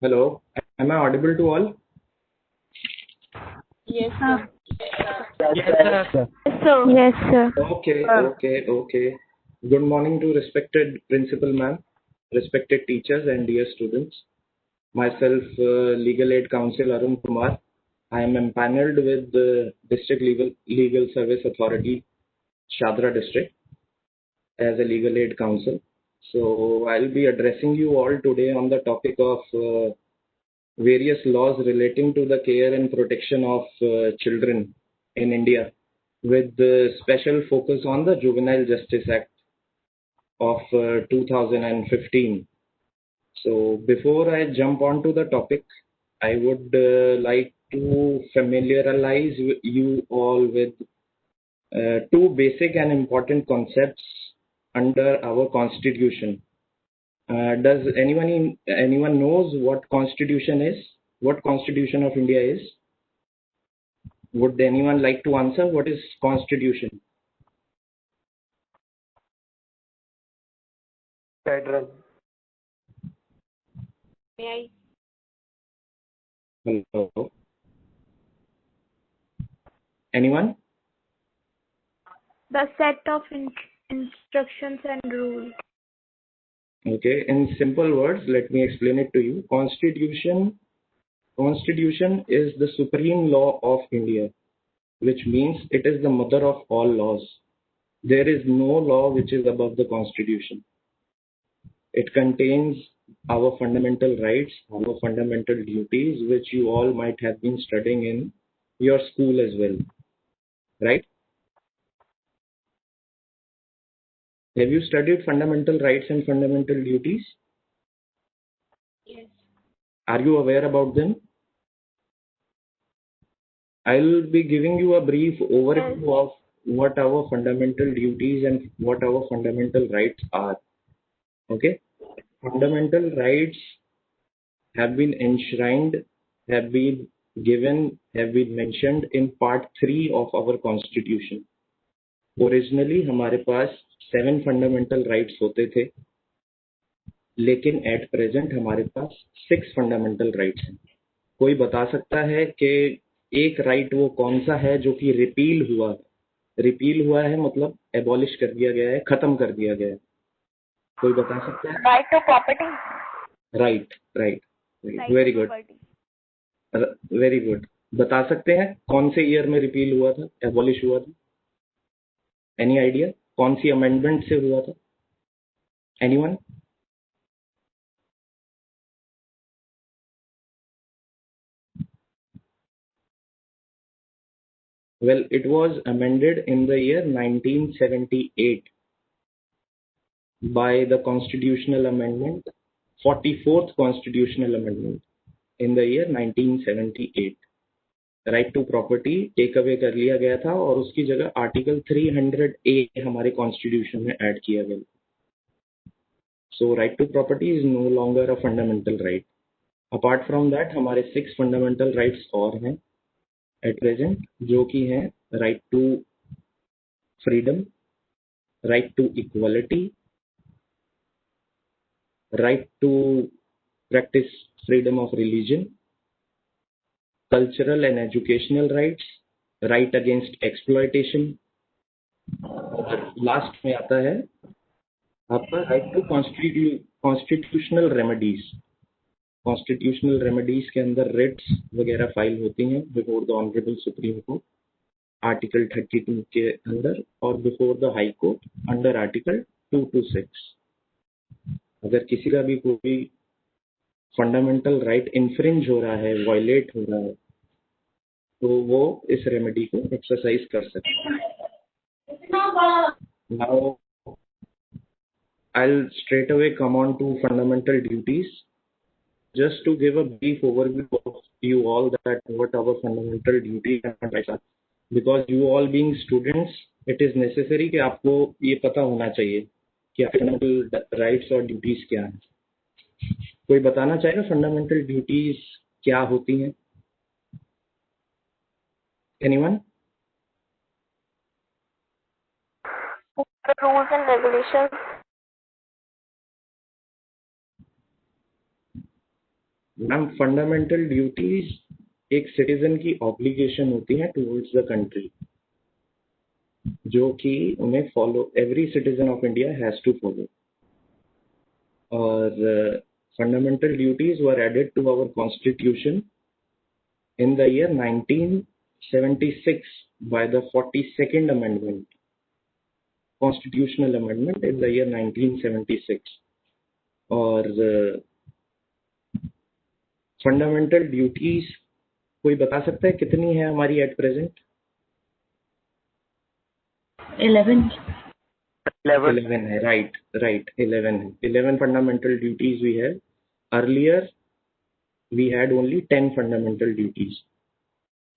Hello, am I audible to all? Yes, sir. Yes, sir. Yes, sir. Okay. Good morning to respected principal ma'am, respected teachers and dear students. Myself, Legal Aid Counsel Arun Kumar. I am empaneled with the District Legal Service Authority, Shadra District, as a Legal Aid Counsel. So I'll be addressing you all today on the topic of various laws relating to the care and protection of children in India, with the special focus on the Juvenile Justice Act of 2015. So before I jump onto the topic, I would like to familiarize you all with two basic and important concepts under our constitution. Does anyone knows what constitution is? What Constitution of India is? Would anyone like to answer what is constitution? Federal. May Hello? Anyone? The set of instructions and rules. Okay. In simple words, let me explain it to you. Constitution is the supreme law of India, which means it is the mother of all laws. There is no law which is above the Constitution. It contains our fundamental rights, our fundamental duties, which you all might have been studying in your school as well, right? Have you studied fundamental rights and fundamental duties? Yes. Are you aware about them? I'll be giving you a brief overview of what our fundamental duties and what our fundamental rights are. Okay? Fundamental rights have been enshrined, have been given, have been mentioned in part 3 of our constitution. Originally हमारे पास 7 fundamental rights होते थे, लेकिन at present हमारे पास 6 fundamental rights हैं. कोई बता सकता है कि एक राइट वो कौन सा है जो कि रिपील हुआ है, मतलब एबॉलिश कर दिया गया है, खत्म कर दिया गया है? कोई बता सकता है? Right to property. Right. Very good. बता सकते हैं कौन से ईयर में रिपील हुआ था, एबॉलिश हुआ था? एनी आइडिया कौन सी अमेंडमेंट से हुआ था? Anyone? Well, it was amended in the year 1978 by the constitutional amendment, 44th constitutional amendment in the year 1978. Right to property take away कर लिया गया था और उसकी जगह आर्टिकल 300A हमारे कॉन्स्टिट्यूशन में ऐड किया गया. So right to property is no longer a fundamental right. Apart from that हमारे 6 फंडामेंटल राइट्स और हैं एट प्रेजेंट, जो कि हैं right to freedom, right to equality, right to practice freedom of religion, cultural and educational rights, right against exploitation, और last में आता है आपका right to constitutional remedies. Constitutional remedies के अंदर रिट्स वगैरह फाइल होती हैं before the honourable supreme court article 32 के अंदर और before the high court under article 226. अगर किसी का भी कोई फंडामेंटल राइट इन्फ्रिंज हो रहा है, वायलेट हो रहा है, तो वो इस रेमेडी को एक्सरसाइज कर सकते हैं. Now I'll straight away come on to fundamental duties. Just to give a brief overview of you all that what our fundamental duties and rights are. Because you all being students, it is necessary कि आपको ये पता होना चाहिए कि fundamental rights और duties क्या हैं. कोई बताना चाहेगा fundamental duties क्या होती हैं? Anyone? The rules and regulations. Ma'am fundamental duties एक सिटीजन की ऑब्लिगेशन होती है टुवर्ड्स द कंट्री, जो कि उन्हें follow every citizen of India has to follow. और fundamental duties were added to our constitution in the year 1976 by the 42nd amendment, constitutional amendment in the year 1976. और fundamental duties कोई बता सकता है कितनी है हमारी एट प्रेजेंट? 11. 11 है, राइट 11 है. 11 fundamental duties we have. Earlier we had only 10 fundamental duties.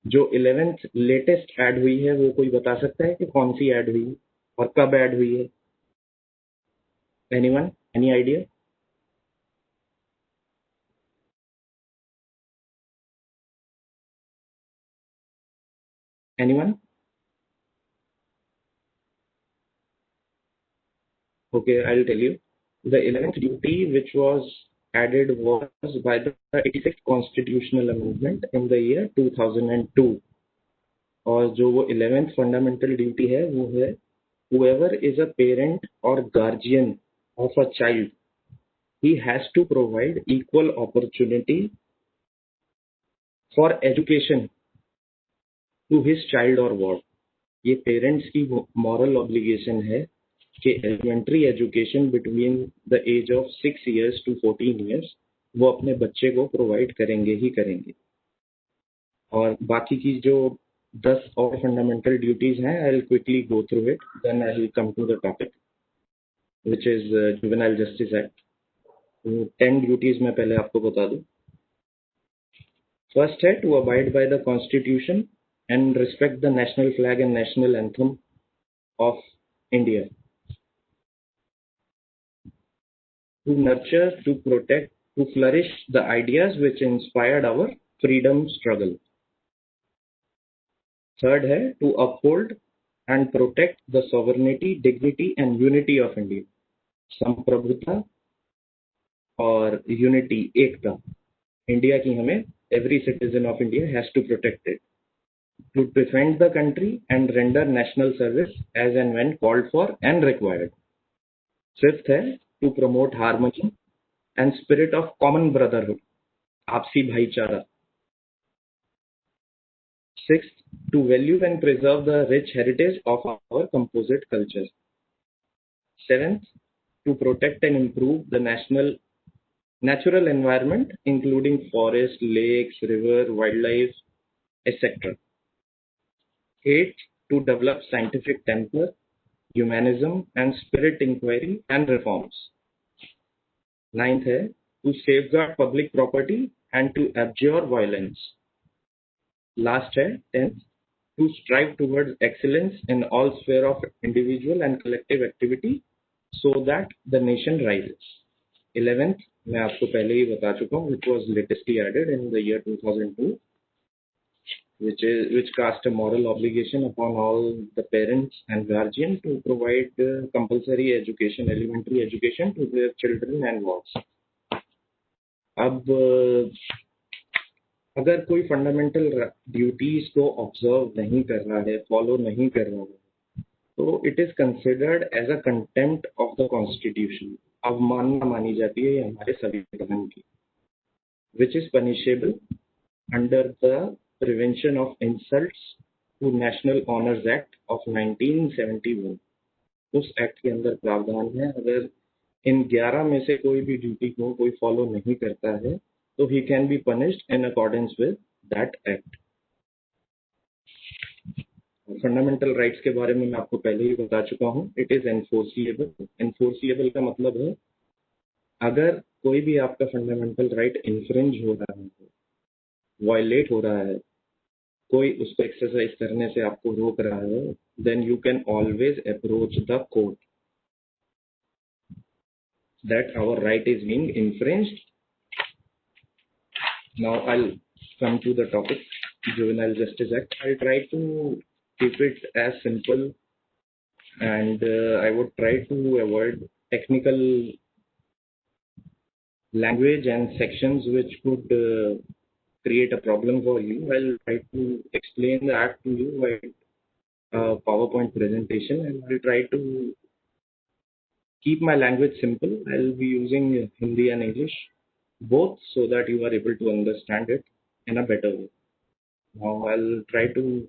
जो 11th लेटेस्ट ऐड हुई है वो कोई बता सकता है कि कौन सी ऐड हुई है और कब ऐड हुई है? Anyone, any idea? Anyone? Okay, I'll tell you. The 11th duty which was added was by the 86th constitutional amendment in the year 2002. और जो वो 11th fundamental duty है वो है whoever is a parent or guardian of a child, he has to provide equal opportunity for education to his child or ward. ये parents की moral obligation है कि elementary education between the age of 6 years to 14 years वो अपने बच्चे को provide करेंगे ही करेंगे. और बाकी की जो 10 और फंडामेंटल ड्यूटीज हैं, I will quickly go through it, then I will come to the topic which is juvenile justice act. 10 duties मैं पहले आपको बता दूं. फर्स्ट है to abide by the constitution and respect the national flag and national anthem of India. To nurture, to protect, to flourish the ideas which inspired our freedom struggle. Third है to uphold and protect the sovereignty, dignity and unity of India. संप्रभुता और unity, एकता India की हमें every citizen of India has to protect it. To defend the country and render national service as and when called for and required. Fifth है to promote harmony and spirit of common brotherhood, आपसी भाईचारा. Sixth, to value and preserve the rich heritage of our composite culture. Seventh, to protect and improve the natural environment including forest, lakes, river, wildlife, etc. Eighth, to develop scientific temper, humanism and spirit inquiry and reforms. Ninth है to safeguard public property and to abjure violence. Last है 10th, to strive towards excellence in all sphere of individual and collective activity so that the nation rises. 11th मैं आपको पहले ही बता चुका हूँ, which was latestly added in the year 2002. Which cast a moral obligation upon all the parents and guardian to provide compulsory education, elementary education to their children and wards. अब अगर कोई fundamental duties को observe नहीं कर रहा है, follow नहीं कर रहा है, तो it is considered as a contempt of the constitution. अवमानना मानी जाती है हमारे संविधान की, which is punishable under the Prevention of Insults to National Honors Act of 1971. उस एक्ट के अंदर प्रावधान है अगर इन 11 में से कोई भी ड्यूटी को कोई फॉलो नहीं करता है तो he can be punished in accordance with that act. Fundamental rights के बारे में मैं आपको पहले ही बता चुका हूँ. It is enforceable. एनफोर्सिएबल का मतलब है अगर कोई भी आपका फंडामेंटल राइट इन्फ्रिंज हो रहा है, वायलेट हो रहा है, कोई उसको एक्सरसाइज करने से आपको रोक रहा है, then you can always approach the court that our right is being infringed. Now I'll come to the topic, Juvenile Justice Act. I'll try to keep it as simple and I would try to avoid technical language and sections which could create a problem for you. I'll try to explain the act to you by PowerPoint presentation, and I'll try to keep my language simple. I'll be using Hindi and English both so that you are able to understand it in a better way. Now I'll try to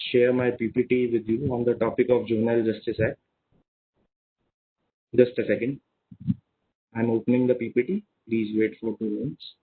share my PPT with you on the topic of Juvenile Justice Act. Just a second. I'm opening the PPT. Please wait for 2 minutes.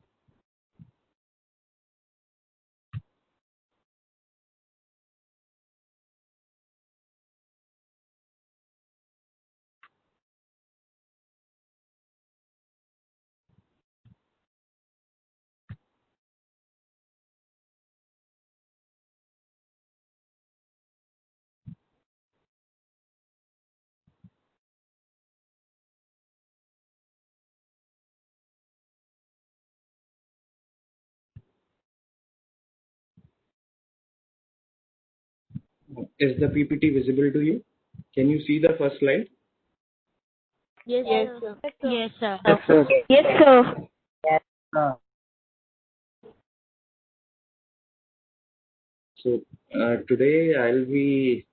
Is the PPT visible to you? Can you see the first slide? Yes, Yes, sir. sir. Yes, sir. Yes, sir. Yes, sir. So today I'll be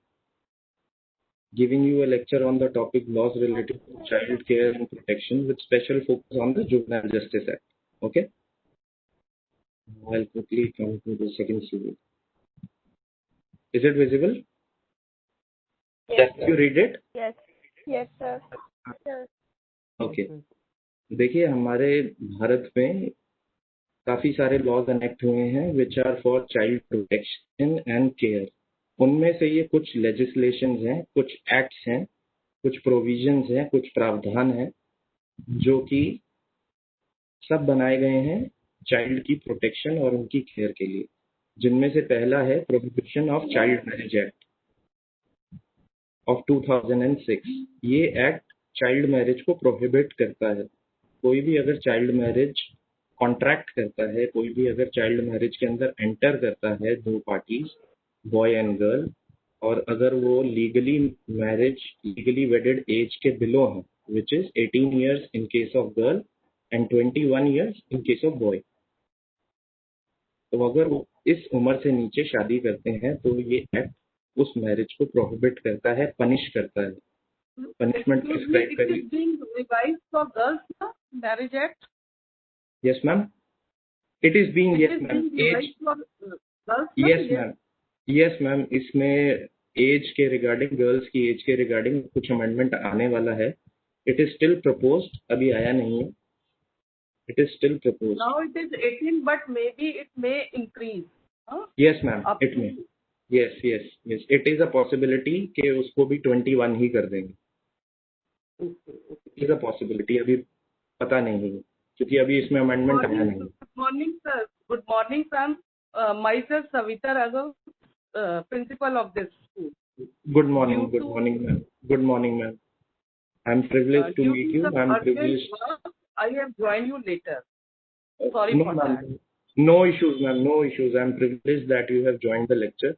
giving you a lecture on the topic laws related to child care and protection with special focus on the Juvenile Justice Act. Okay. I'll quickly come to the second slide. Is it visible? Yes, Can you read it? yes, yes, sir. Okay देखिए हमारे भारत में काफी सारे laws enact हुए हैं which are for child protection and care. उनमें से ये कुछ लेजिस्लेशंस हैं, कुछ एक्ट्स हैं, कुछ प्रोविजंस हैं, कुछ प्रावधान हैं जो कि सब बनाए गए हैं चाइल्ड की प्रोटेक्शन और उनकी केयर के लिए, जिनमें से पहला है prohibition of child marriage act of 2006. ये एक्ट चाइल्ड मैरिज को प्रोहिबिट करता है. कोई भी अगर चाइल्ड मैरिज कॉन्ट्रैक्ट करता है, कोई भी अगर चाइल्ड मैरिज के अंदर एंटर करता है, दो पार्टीज बॉय एंड गर्ल, और अगर वो लीगली वेडेड एज के बिलो हैं, which is 18 years in case of girl and 21 years in case of boy, तो अगर वो इस उम्र से नीचे शादी करते हैं तो ये एक्ट उस मैरिज को प्रोहिबिट करता है, पनिश करता है. पनिशमेंट प्रिस्क्राइब करी. It is being revised for girls, na? Marriage Act. Yes ma'am, it is being. It yes is ma'am, being age. revised for girls. na? Yes ma'am, yes ma'am, इसमें age के regarding, girls की age के regarding कुछ amendment आने वाला है. It is still proposed, अभी आया नहीं है. It is still proposed. Now it is 18, but maybe it may increase. Huh? Yes ma'am, Up it to- में. Yes yes yes, it is a possibility कि उसको भी 21 ही कर देंगे. इट इज अ पॉसिबिलिटी, अभी पता नहीं है क्योंकि अभी इसमें अमेंडमेंट आया नहीं. Good morning, sir. Good morning, ma'am. Myself, Savita Raghav, principal of this school. Good morning, Due good to- morning ma'am. Good morning ma'am. I'm privileged to Due meet to you. some I'm urgent privileged. work, I have joined you later. Sorry No for ma'am. that. No issues ma'am, no issues. I'm privileged that you have joined the lecture.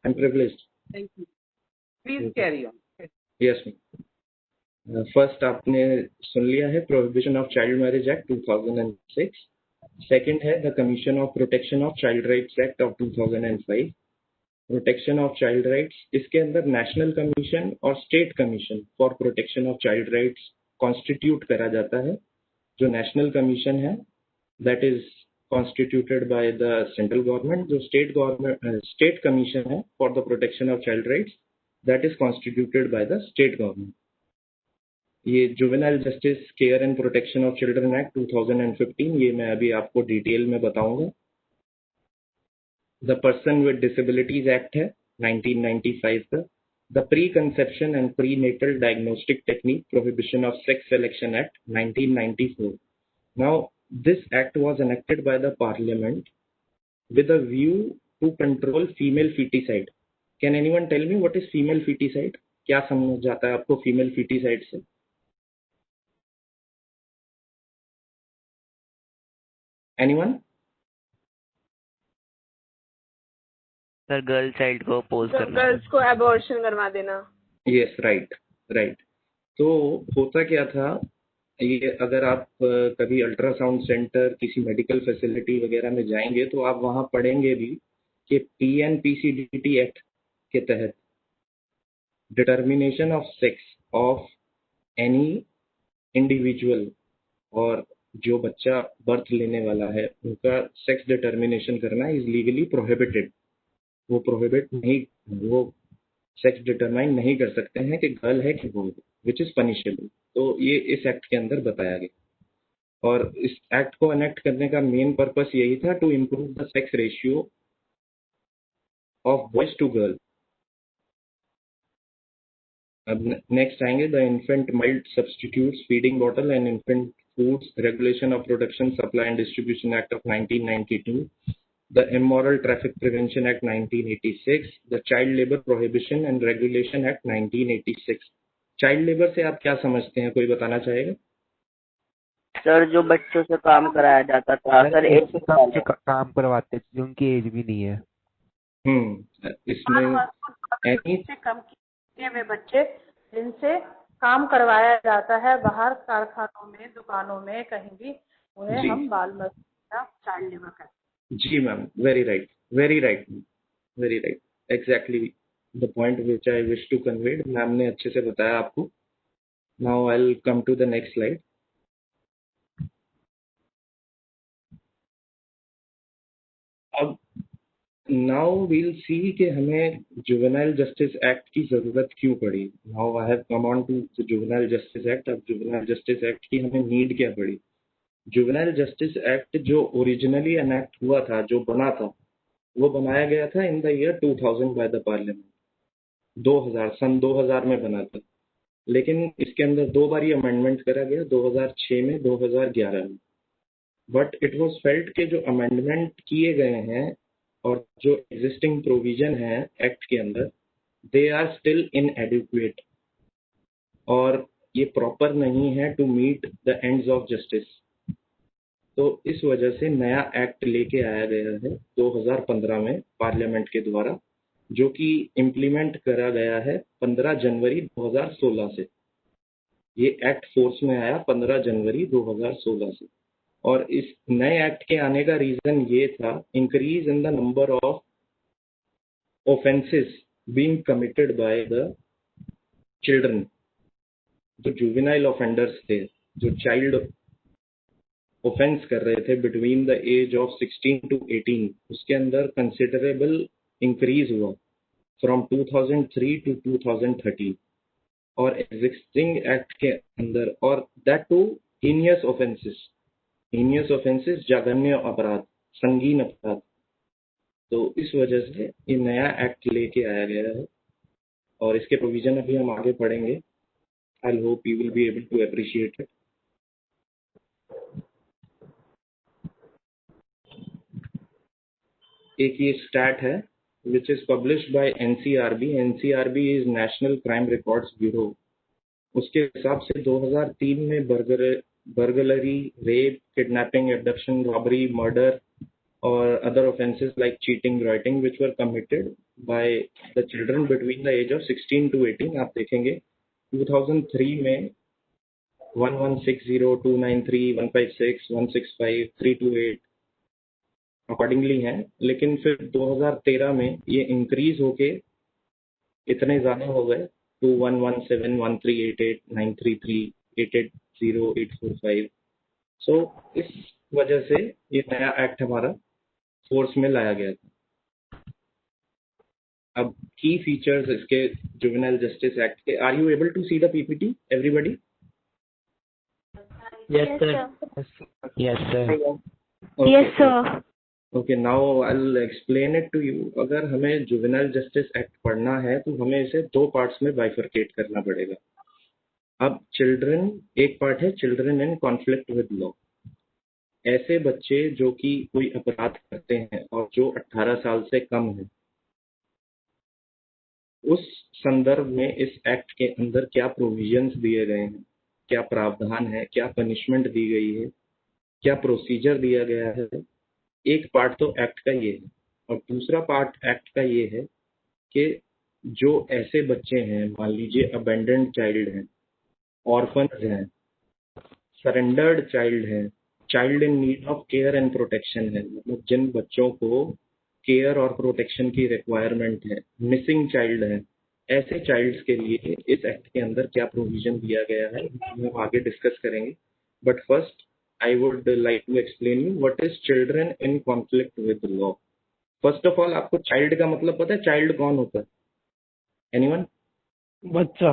I'm privileged. Thank you. Please Okay. carry on. Yes ma'am. First आपने सुन लिया है prohibition of child marriage act 2006. Second है the commission of protection of child rights act of 2005. Protection of child rights, इसके अंदर national commission और state commission for protection of child rights constitute करा जाता है. जो नेशनल कमीशन है that is constituted by the central government. जो state commission है for the protection of child rights that is constituted by the state government. ये juvenile justice care and protection of children act 2015, ये मैं अभी आपको detail में बताऊंगा. The person with disabilities act है 1995 का. The pre conception and pre natal diagnostic technique prohibition of sex selection act 1994. Now this act was enacted by the parliament with a view to control female feticide. Can anyone tell me what is female feticide? क्या समझ जाता है आपको female foeticide से? Anyone? Sir girl child को oppose करना. Girls को abortion करवा देना. Yes, right, right. तो होता क्या था ये अगर आप कभी अल्ट्रासाउंड सेंटर किसी मेडिकल फैसिलिटी वगैरह में जाएंगे तो आप वहाँ पढ़ेंगे भी कि PN-PCDT एक्ट के तहत determination of sex of any individual और जो बच्चा बर्थ लेने वाला है उनका सेक्स डिटर्मिनेशन करना इज लीगली प्रोहिबिटेड। वो सेक्स डिटरमाइन नहीं कर सकते हैं कि गर्ल है कि बॉय, विच इज पनिशेबल। तो ये इस एक्ट के अंदर बताया गया और इस एक्ट को एनेक्ट करने का मेन पर्पस यही था to improve the sex ratio of boys to girl. अब नेक्स्ट आएंगे the infant milk substitutes feeding bottle and infant foods regulation of production supply and distribution act of 1992, the Immoral Traffic Prevention Act 1986, the Child Labor Prohibition and Regulation Act 1986। Child labour से आप क्या समझते हैं, कोई बताना चाहेगा? Sir जो बच्चों से काम कराया जाता था सर, ऐसे काम करवाते थे जिनकी एज भी नहीं है। इसमें एनी से कम किए हुए बच्चे जिनसे काम करवाया जाता है बाहर कारखानों में, दुकानों में, कहीं भी, उन्हें जी। हम बाल मजदूरी या चाइल्ड लेबर कहते हैं। जी ma'am, very right, very right, very right, exactly the point which I wish to convey. Ma'am ने अच्छे से बताया आपको। Now I will come to the next slide. अब नाउ वील सी कि हमें जुवेनाइल जस्टिस एक्ट की जरूरत क्यों पड़ी। Now I have come on to the juvenile justice act. अब जुवेनाइल जस्टिस एक्ट की हमें नीड क्या पड़ी। जुवेनाइल जस्टिस एक्ट जो ओरिजिनली एनेक्ट हुआ था, जो बना था, वो बनाया गया था in the year 2000 bye the parliament. 2000 सन 2000 में बना था, लेकिन इसके अंदर दो बार ही अमेंडमेंट करा गया, 2006 में, 2011 में। बट इट वाज फेल्ट के जो अमेंडमेंट किए गए हैं और जो एग्जिस्टिंग प्रोविजन है एक्ट के अंदर, दे आर स्टिल इनएडिक्वेट और ये प्रॉपर नहीं है to meet the ends of justice. तो इस वजह से नया एक्ट लेके आया गया है 2015 में पार्लियामेंट के द्वारा, जो कि इम्प्लीमेंट करा गया है 15 जनवरी 2016 से। ये एक्ट फोर्स में आया 15 जनवरी 2016 से। और इस नए एक्ट के आने का रीजन ये था, increase in the number of offences being committed by the children. जो जुवेनाइल ऑफेंडर्स थे, जो चाइल्ड ऑफेंस कर रहे थे between the age of 16 to 18, उसके अंदर कंसिडरेबल इंक्रीज हुआ फ्रॉम 2003 टू 2013। और एग्जिस्टिंग एक्ट के अंदर, और दैट टू हीनियस ऑफेंसेस, जघन्य अपराध, संगीन अपराध। तो इस वजह से ये नया एक्ट लेके आया गया है और इसके प्रोविजन अभी हम आगे पढ़ेंगे। I hope you will be able to appreciate it. एक ये स्टैट है which is published by NCRB। NCRB is National Crime Records Bureau। उसके हिसाब से 2003 में burglary, rape, kidnapping, abduction, robbery, murder और other offenses like cheating, rioting which were committed by the children between the age of 16 to 18। आप देखेंगे 2003 में 1160, 293, 156, 165, 328 accordingly हैं, लेकिन फिर 2013 में ये इंक्रीज होके इतने ज्यादा हो गए 2117, 1388, 933, 880, 845। सो इस वजह से ये नया एक्ट हमारा फोर्स में लाया गया था। अब की फीचर्स इसके जुवेनाइल जस्टिस एक्ट के। Are you able to see the PPT everybody? Yes, sir. Yes sir. Yes, sir. Okay, now I will explain it to you. अगर हमें जुवेनाइल जस्टिस एक्ट पढ़ना है तो हमें इसे दो पार्ट्स में बाइफरकेट करना पड़ेगा। अब चिल्ड्रन, एक पार्ट है children in conflict with law. ऐसे बच्चे जो कि कोई अपराध करते हैं और जो 18 साल से कम है, उस संदर्भ में इस एक्ट के अंदर क्या प्रोविजंस दिए गए हैं, क्या प्रावधान है, क्या पनिशमेंट दी गई है, क्या प्रोसीजर दिया गया है। एक पार्ट तो एक्ट का ये है और दूसरा पार्ट एक्ट का ये है कि जो ऐसे बच्चे हैं, मान लीजिए अबेंडेंड चाइल्ड हैं, ऑर्फन्स हैं, सरेंडर्ड चाइल्ड है, child in need of care and protection है, मतलब जिन बच्चों को केयर और प्रोटेक्शन की रिक्वायरमेंट है, मिसिंग चाइल्ड है, ऐसे चाइल्ड्स के लिए इस एक्ट के अंदर क्या प्रोविजन दिया गया है हम आगे डिस्कस करेंगे. But first I would like to explain you what is children in conflict with law. First of all आपको चाइल्ड का मतलब पता है? चाइल्ड कौन होता है? एनीवन? बच्चा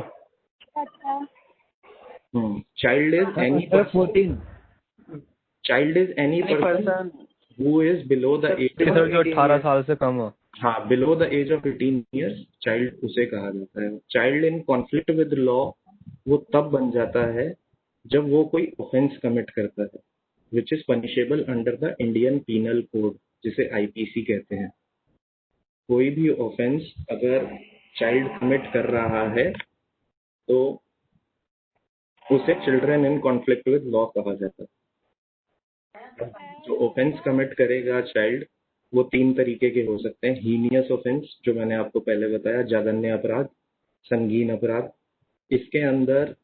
अच्छा child is any child is any person who is below the age of जो 18 साल से कम हो. हाँ, below the age of 18 years child उसे कहा जाता है. Child in conflict with law वो तब बन जाता है जब वो कोई ऑफेंस कमिट करता है which is punishable under the Indian penal code, जिसे आईपीसी कहते हैं. कोई भी ऑफेंस अगर चाइल्ड कमिट कर रहा है तो उसे children in conflict with law कहा जाता है. जो ऑफेंस कमिट करेगा चाइल्ड वो 3 तरीके के हो सकते हैं. हीनियस ऑफेंस जो मैंने आपको पहले बताया, जघन्य अपराध, संगीन अपराध. इसके अंदर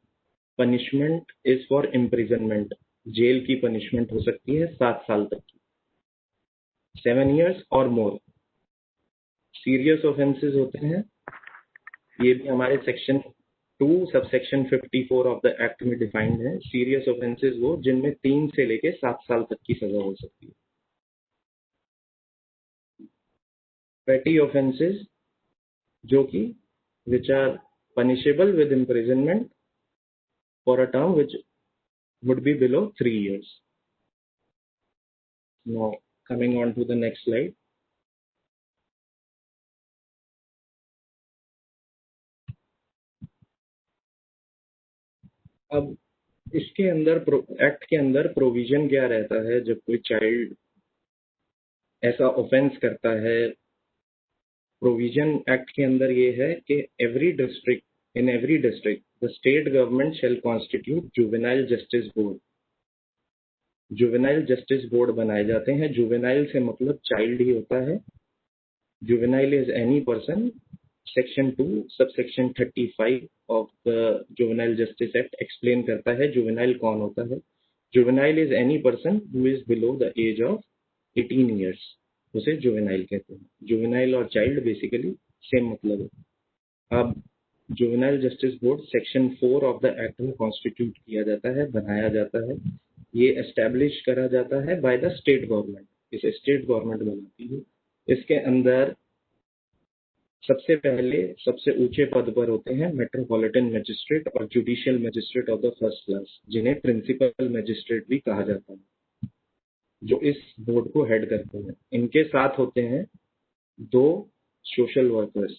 पनिशमेंट इज फॉर इम्प्रिजनमेंट, जेल की पनिशमेंट हो सकती है 7 साल तक की, 7 years और मोर. सीरियस ऑफेंसेस होते हैं, ये भी हमारे section 2 subsection 54 of the act में डिफाइंड है. सीरियस ऑफेंसेस वो जिनमें 3 से लेके 7 साल तक की सजा हो सकती है. पेटी ऑफेंसेस जो कि which are punishable with imprisonment for a term which would be below 3 years. Now coming on to the next slide. अब इसके अंदर एक्ट के अंदर प्रोविजन क्या रहता है जब कोई चाइल्ड ऐसा ऑफेंस करता है. प्रोविजन एक्ट के अंदर ये है कि in every district the state government shell constitute juvenile justice board. Juvenile justice board बनाए जाते हैं. जुवेनाइल से मतलब चाइल्ड ही होता है. Juvenile is any person. Section 2 subsection 35 of the juvenile justice act explain करता है जुवेनाइल कौन होता है. Juvenile is any person who is below the age of 18 years, उसे जुवेनाइल कहते हैं. जुवेनाइल और चाइल्ड बेसिकली सेम मतलब है. अब juvenile justice board section 4 of the act में कॉन्स्टिट्यूट किया जाता है, बनाया जाता है. ये एस्टेब्लिश करा जाता है बाय द स्टेट गवर्नमेंट. इसे स्टेट गवर्नमेंट बनाती है. इसके अंदर सबसे पहले सबसे ऊंचे पद पर होते हैं मेट्रोपॉलिटन मजिस्ट्रेट और judicial magistrate of the first class, जिन्हें प्रिंसिपल मजिस्ट्रेट भी कहा जाता है, जो इस बोर्ड को हेड करते हैं. इनके साथ होते हैं 2 सोशल वर्कर्स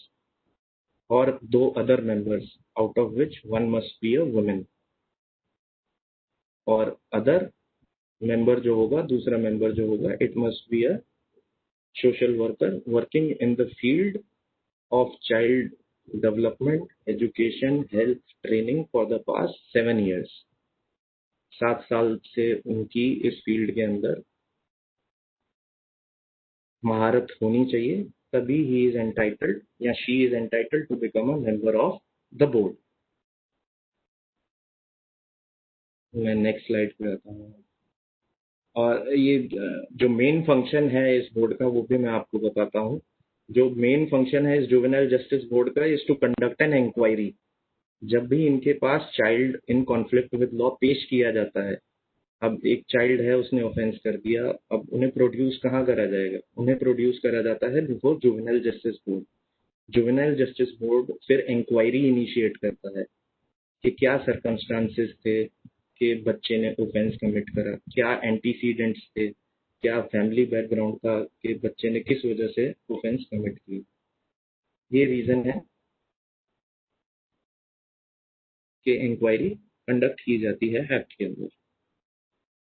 और 2 other members, out of which 1 must be a women. और अदर मेंबर जो होगा, दूसरा मेंबर जो होगा, it must be a social worker working in the field of child development, education, health, training for the past 7 years. 7 साल से उनकी इस फील्ड के अंदर महारत होनी चाहिए, तभी he is entitled या she is entitled to become a member of the board. मैं नेक्स्ट स्लाइड पे आता हूँ. और ये जो मेन फंक्शन है इस बोर्ड का वो भी मैं आपको बताता हूँ. जो मेन फंक्शन है इस जुवेनाइल जस्टिस बोर्ड का is to conduct an inquiry. जब भी इनके पास child in conflict with law पेश किया जाता है, अब एक चाइल्ड है उसने ऑफेंस कर दिया, अब उन्हें प्रोड्यूस कहाँ करा जाएगा? उन्हें प्रोड्यूस करा जाता है before juvenile justice board. Juvenile justice board फिर इंक्वायरी इनिशिएट करता है कि क्या सर्कमस्टांसेस थे कि बच्चे ने ऑफेंस कमिट करा, क्या एंटीसीडेंट्स थे, क्या फैमिली बैकग्राउंड था कि बच्चे ने किस वजह से ऑफेंस कमिट की. ये रीजन है कि इंक्वायरी कंडक्ट की जाती है एक्ट के अंदर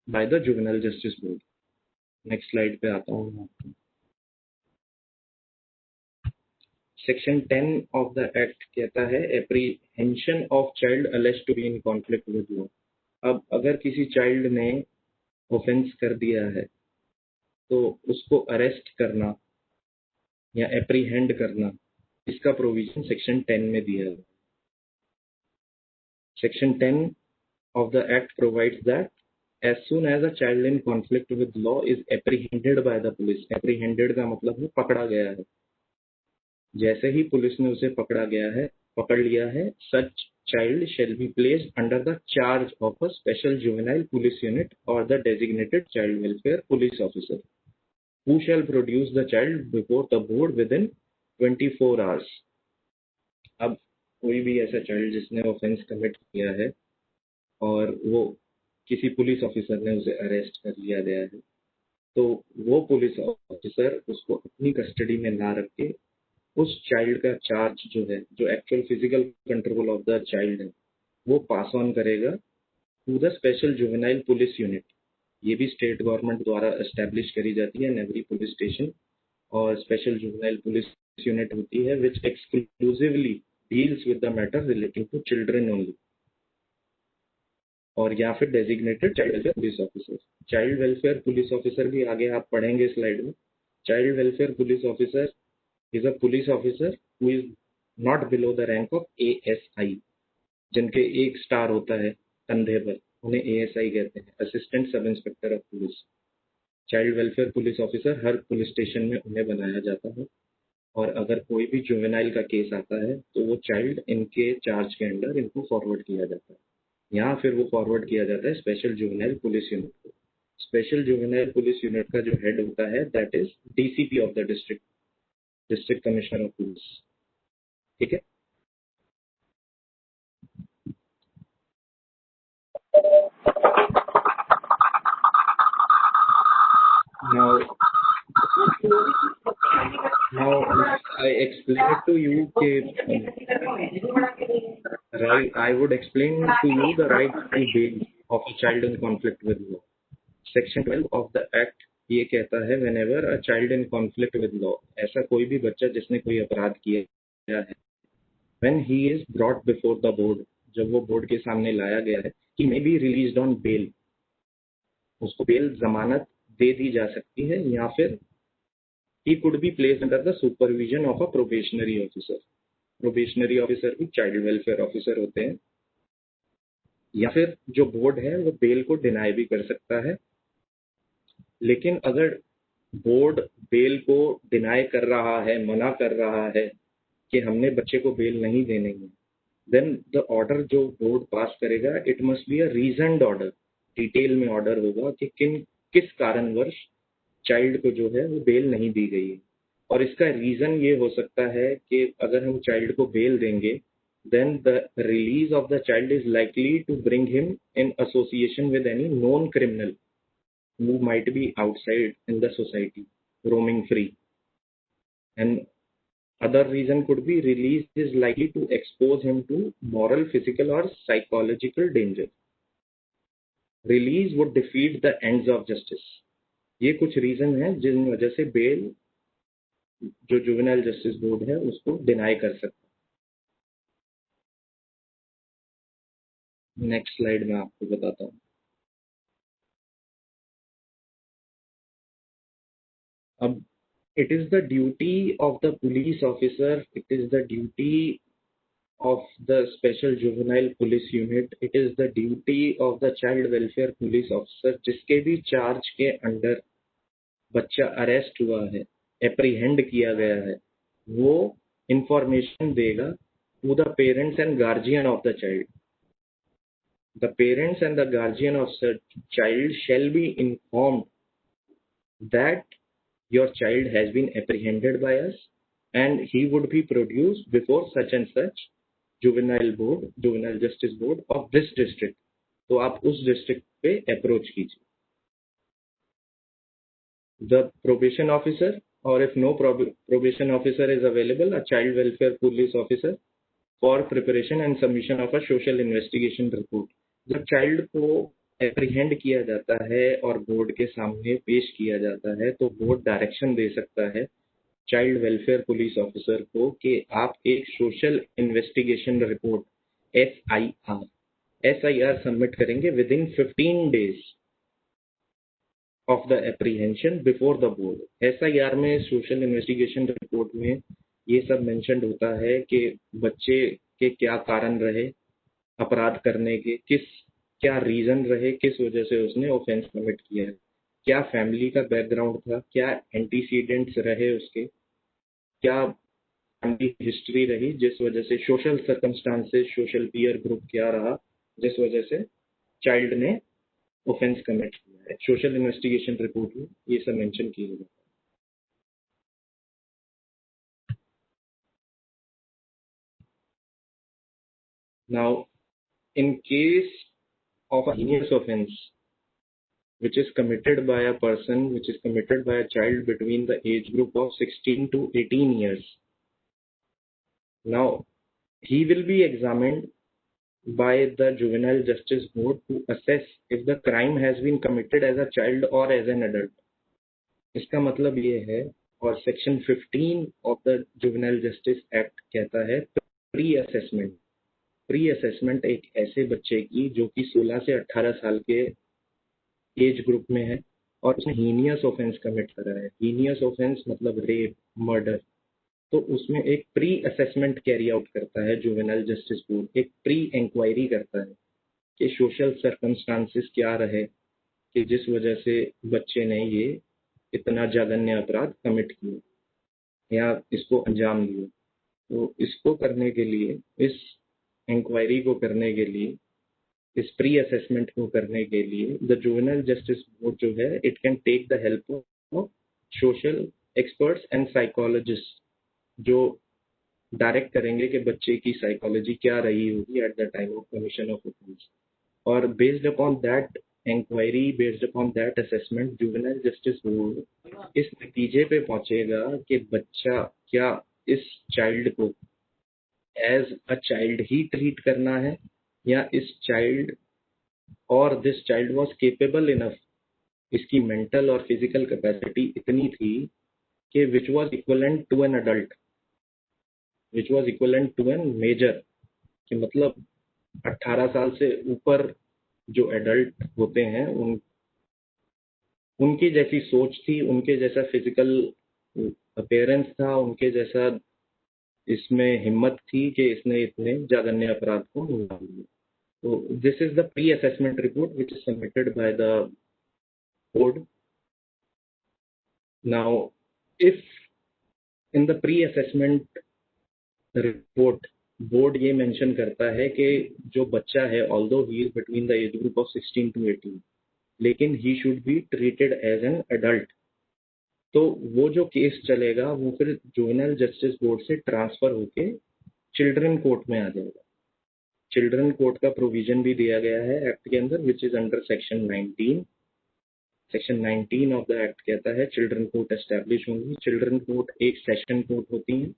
by the juvenile justice board. Next slide पे आता हूँ. सेक्शन 10 ऑफ द एक्ट कहता है apprehension of child alleged to be in conflict with law. अब अगर किसी चाइल्ड ने ऑफेंस कर दिया है तो उसको अरेस्ट करना या एप्रीहेंड करना, इसका प्रोविजन सेक्शन 10 में दिया है. Section 10 of the Act provides that as soon as a child in conflict with law is apprehended by the police, apprehended का मतलब है पकड़ा गया है, जैसे ही पुलिस ने उसे पकड़ लिया है, such child shall be placed under the charge of a special juvenile police unit or the designated child welfare police officer, who shall produce the child before the board within 24 hours. अब कोई भी ऐसा child जिसने offence commit किया है और वो किसी पुलिस ऑफिसर ने उसे अरेस्ट कर लिया गया है, तो वो पुलिस ऑफिसर उसको अपनी कस्टडी में ना रख के उस चाइल्ड का चार्ज जो है, जो actual physical control of the child है, वो पास ऑन करेगा to the special juvenile police unit. ये भी स्टेट गवर्नमेंट द्वारा एस्टेब्लिश करी जाती है इन एवरी पुलिस स्टेशन, और स्पेशल जुवेनाइल पुलिस यूनिट होती है which exclusively deals with the matter relating to children only, और या फिर designated child welfare police officer. Child welfare police officer भी आगे आप पढ़ेंगे स्लाइड में. Child welfare police officer is a police officer who is not below the rank of ASI, जिनके 1 star होता है कंधे पर, उन्हें ASI कहते हैं, assistant sub inspector of police. Child welfare police officer her police station में उन्हें बनाया जाता है, और अगर कोई भी जुवेनाइल का केस आता है तो वो चाइल्ड इनके चार्ज के अंडर इनको फॉरवर्ड किया जाता है. यहाँ फिर वो फॉरवर्ड किया जाता है स्पेशल जुवेनाइल पुलिस यूनिट को. स्पेशल जुवेनाइल पुलिस यूनिट का जो हेड होता है that is DCP of the district commissioner of police. ठीक है. Now I explain it to you right. I would explain to you the right to bail of a child in conflict with law. Section 12 of the Act ये कहता है whenever a child in conflict with law, ऐसा कोई भी बच्चा जिसने कोई अपराध किया है, when he is brought before the board, जब वो बोर्ड के सामने लाया गया है, he may be released on bail, उसको बेल जमानत दे दी जा सकती है, या फिर he could be placed under the supervision of a probationary officer. Probationary officer भी चाइल्ड वेलफेयर ऑफिसर होते हैं. या फिर जो बोर्ड है वो बेल को डिनाई भी कर सकता है, लेकिन अगर बोर्ड बेल को डिनाई कर रहा है, मना कर रहा है कि हमने बच्चे को बेल नहीं देने है, देन द ऑर्डर जो बोर्ड पास करेगा it must be a reasoned order. Detail में ऑर्डर होगा कि किस कारणवश चाइल्ड को जो है वो बेल नहीं दी गई है, और इसका रीजन ये हो सकता है कि अगर हम चाइल्ड को बेल देंगे then the release of the child is likely to bring him in association with any known criminal who might be outside in the society roaming free, and other reason could be release is likely to expose him to moral, physical or psychological danger. Release would defeat the ends of justice. ये कुछ reason है जिन वजह से bell जो juvenile justice board है उसको deny कर सकता है. नेक्स्ट स्लाइड में आपको बताता हूँ. अब it is the duty of the police officer, it is the duty of the special juvenile police unit, it is the duty of the child welfare police officer जिसके भी चार्ज के under बच्चा arrest हुआ है, apprehend किया गया है, वो इंफॉर्मेशन देगा to the parents and guardian of the child. The parents and the guardian of such child shall be informed that your child has been apprehended by us and he would be produced before such and such juvenile board, juvenile justice board of this district. तो आप उस district पे approach कीजिए. The probation officer, or if no probation officer is available, a child welfare police officer for preparation and submission of a social investigation report. जब child को apprehend किया जाता है और बोर्ड के सामने पेश किया जाता है तो बोर्ड डायरेक्शन दे सकता है चाइल्ड वेलफेयर पुलिस ऑफिसर को कि आप एक social investigation report SIR submit करेंगे within 15 days of the apprehension before the board. SIR में, सोशल इन्वेस्टिगेशन रिपोर्ट में ये सब मेंशन्ड होता है कि बच्चे के क्या कारण रहे अपराध करने के, किस क्या रीजन रहे, किस वजह से उसने ऑफेंस कमिट किया है, क्या फैमिली का बैकग्राउंड था, क्या एंटीसीडेंट्स रहे उसके, क्या फैमिली हिस्ट्री रही जिस वजह से, social circumstances, social peer group क्या रहा जिस वजह से चाइल्ड ने ऑफेंस कमिट किया है। सोशल इन्वेस्टिगेशन रिपोर्ट में ये सब मेंशन किया गया। Now, in case of a heinous offense which is committed by a person, which is committed by a child between the age group of 16 to 18 years, now he will be examined by the Juvenile Justice Board to assess if the crime has been committed as a child or as an adult. इसका मतलब ये है, और section 15 of the juvenile justice act कहता है pre assessment. Pre assessment एक ऐसे बच्चे की जो कि 16 से 18 साल के एज ग्रुप में है और उसने हीनियस ऑफेंस कमिट करा है। हीनियस ऑफेंस मतलब रेप, मर्डर, तो उसमें एक प्री असेसमेंट कैरी आउट करता है जुवेनाइल जस्टिस बोर्ड, एक प्री इंक्वायरी करता है कि सोशल सर्कमस्टांसेस क्या रहे कि जिस वजह से बच्चे ने ये इतना जघन्य अपराध कमिट किया या इसको अंजाम दिया। तो इसको करने के लिए, इस इंक्वायरी को करने के लिए, इस प्री असेसमेंट को करने के लिए द जुवेनाइल जस्टिस बोर्ड जो है, it can take the help of social experts and psychologist जो डायरेक्ट करेंगे कि बच्चे की साइकोलॉजी क्या रही होगी at the time of commission of offence. और based upon that inquiry, based upon that assessment, juvenile justice board इस नतीजे पे पहुंचेगा कि बच्चा क्या इस चाइल्ड को एज अ चाइल्ड ही ट्रीट करना है या इस चाइल्ड और this child was capable enough, इसकी मेंटल और फिजिकल कैपेसिटी इतनी थी कि which was equivalent to an adult, which was equivalent to an major, कि मतलब 18 साल से ऊपर जो एडल्ट होते हैं उनकी जैसी सोच थी, उनके जैसा फिजिकल अपीयरेंस था, उनके जैसा इसमें हिम्मत थी कि इसने इतने जघन्य अपराध को अंजाम दिया। So this is the pre-assessment report which is submitted by the board. Now, if in the pre-assessment report board ये mention करता है कि जो बच्चा है although he is between the age group of 16 to 18, लेकिन he should be treated as an adult, तो वो जो केस चलेगा वो फिर जुवेनाइल जस्टिस बोर्ड से ट्रांसफर होके चिल्ड्रन कोर्ट में आ जाएगा। चिल्ड्रन कोर्ट का प्रोविजन भी दिया गया है एक्ट के अंदर, which is under section 19। Section 19 of the act कहता है चिल्ड्रन कोर्ट एस्टैब्लिश होंगी। चिल्ड्रन कोर्ट एक सेशन कोर्ट होती है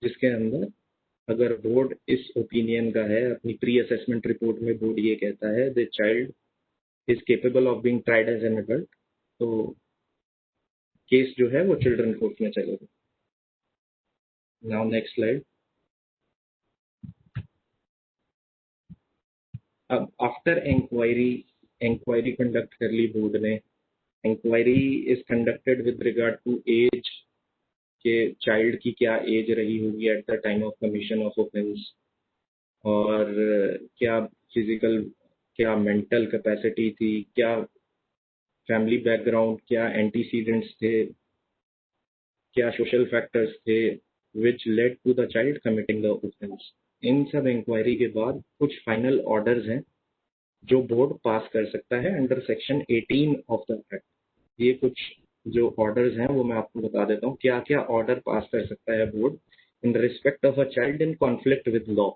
जिसके अंदर अगर बोर्ड इस ओपिनियन का है, अपनी प्री असेसमेंट रिपोर्ट में बोर्ड ये कहता है the child is capable of being tried as an adult, तो केस जो है वो चिल्ड्रन कोर्ट में चलेगा। Now next slide. अब आफ्टर इंक्वायरी कंडक्ट कर ली बोर्ड ने। Inquiry is conducted with regard to age, के चाइल्ड की क्या एज रही होगी at the time of commission of offence, और क्या फिजिकल, क्या मेंटल कैपेसिटी थी, क्या फैमिली बैकग्राउंड, क्या एंटीसीडेंट्स थे, क्या सोशल फैक्टर्स थे which led to the child committing the offence. इन सब इंक्वायरी के बाद कुछ फाइनल ऑर्डर्स हैं जो बोर्ड पास कर सकता है under section 18 of the act. ये कुछ जो ऑर्डर्स हैं वो मैं आपको बता देता हूँ क्या क्या ऑर्डर पास कर सकता है board in respect of a child in conflict with law.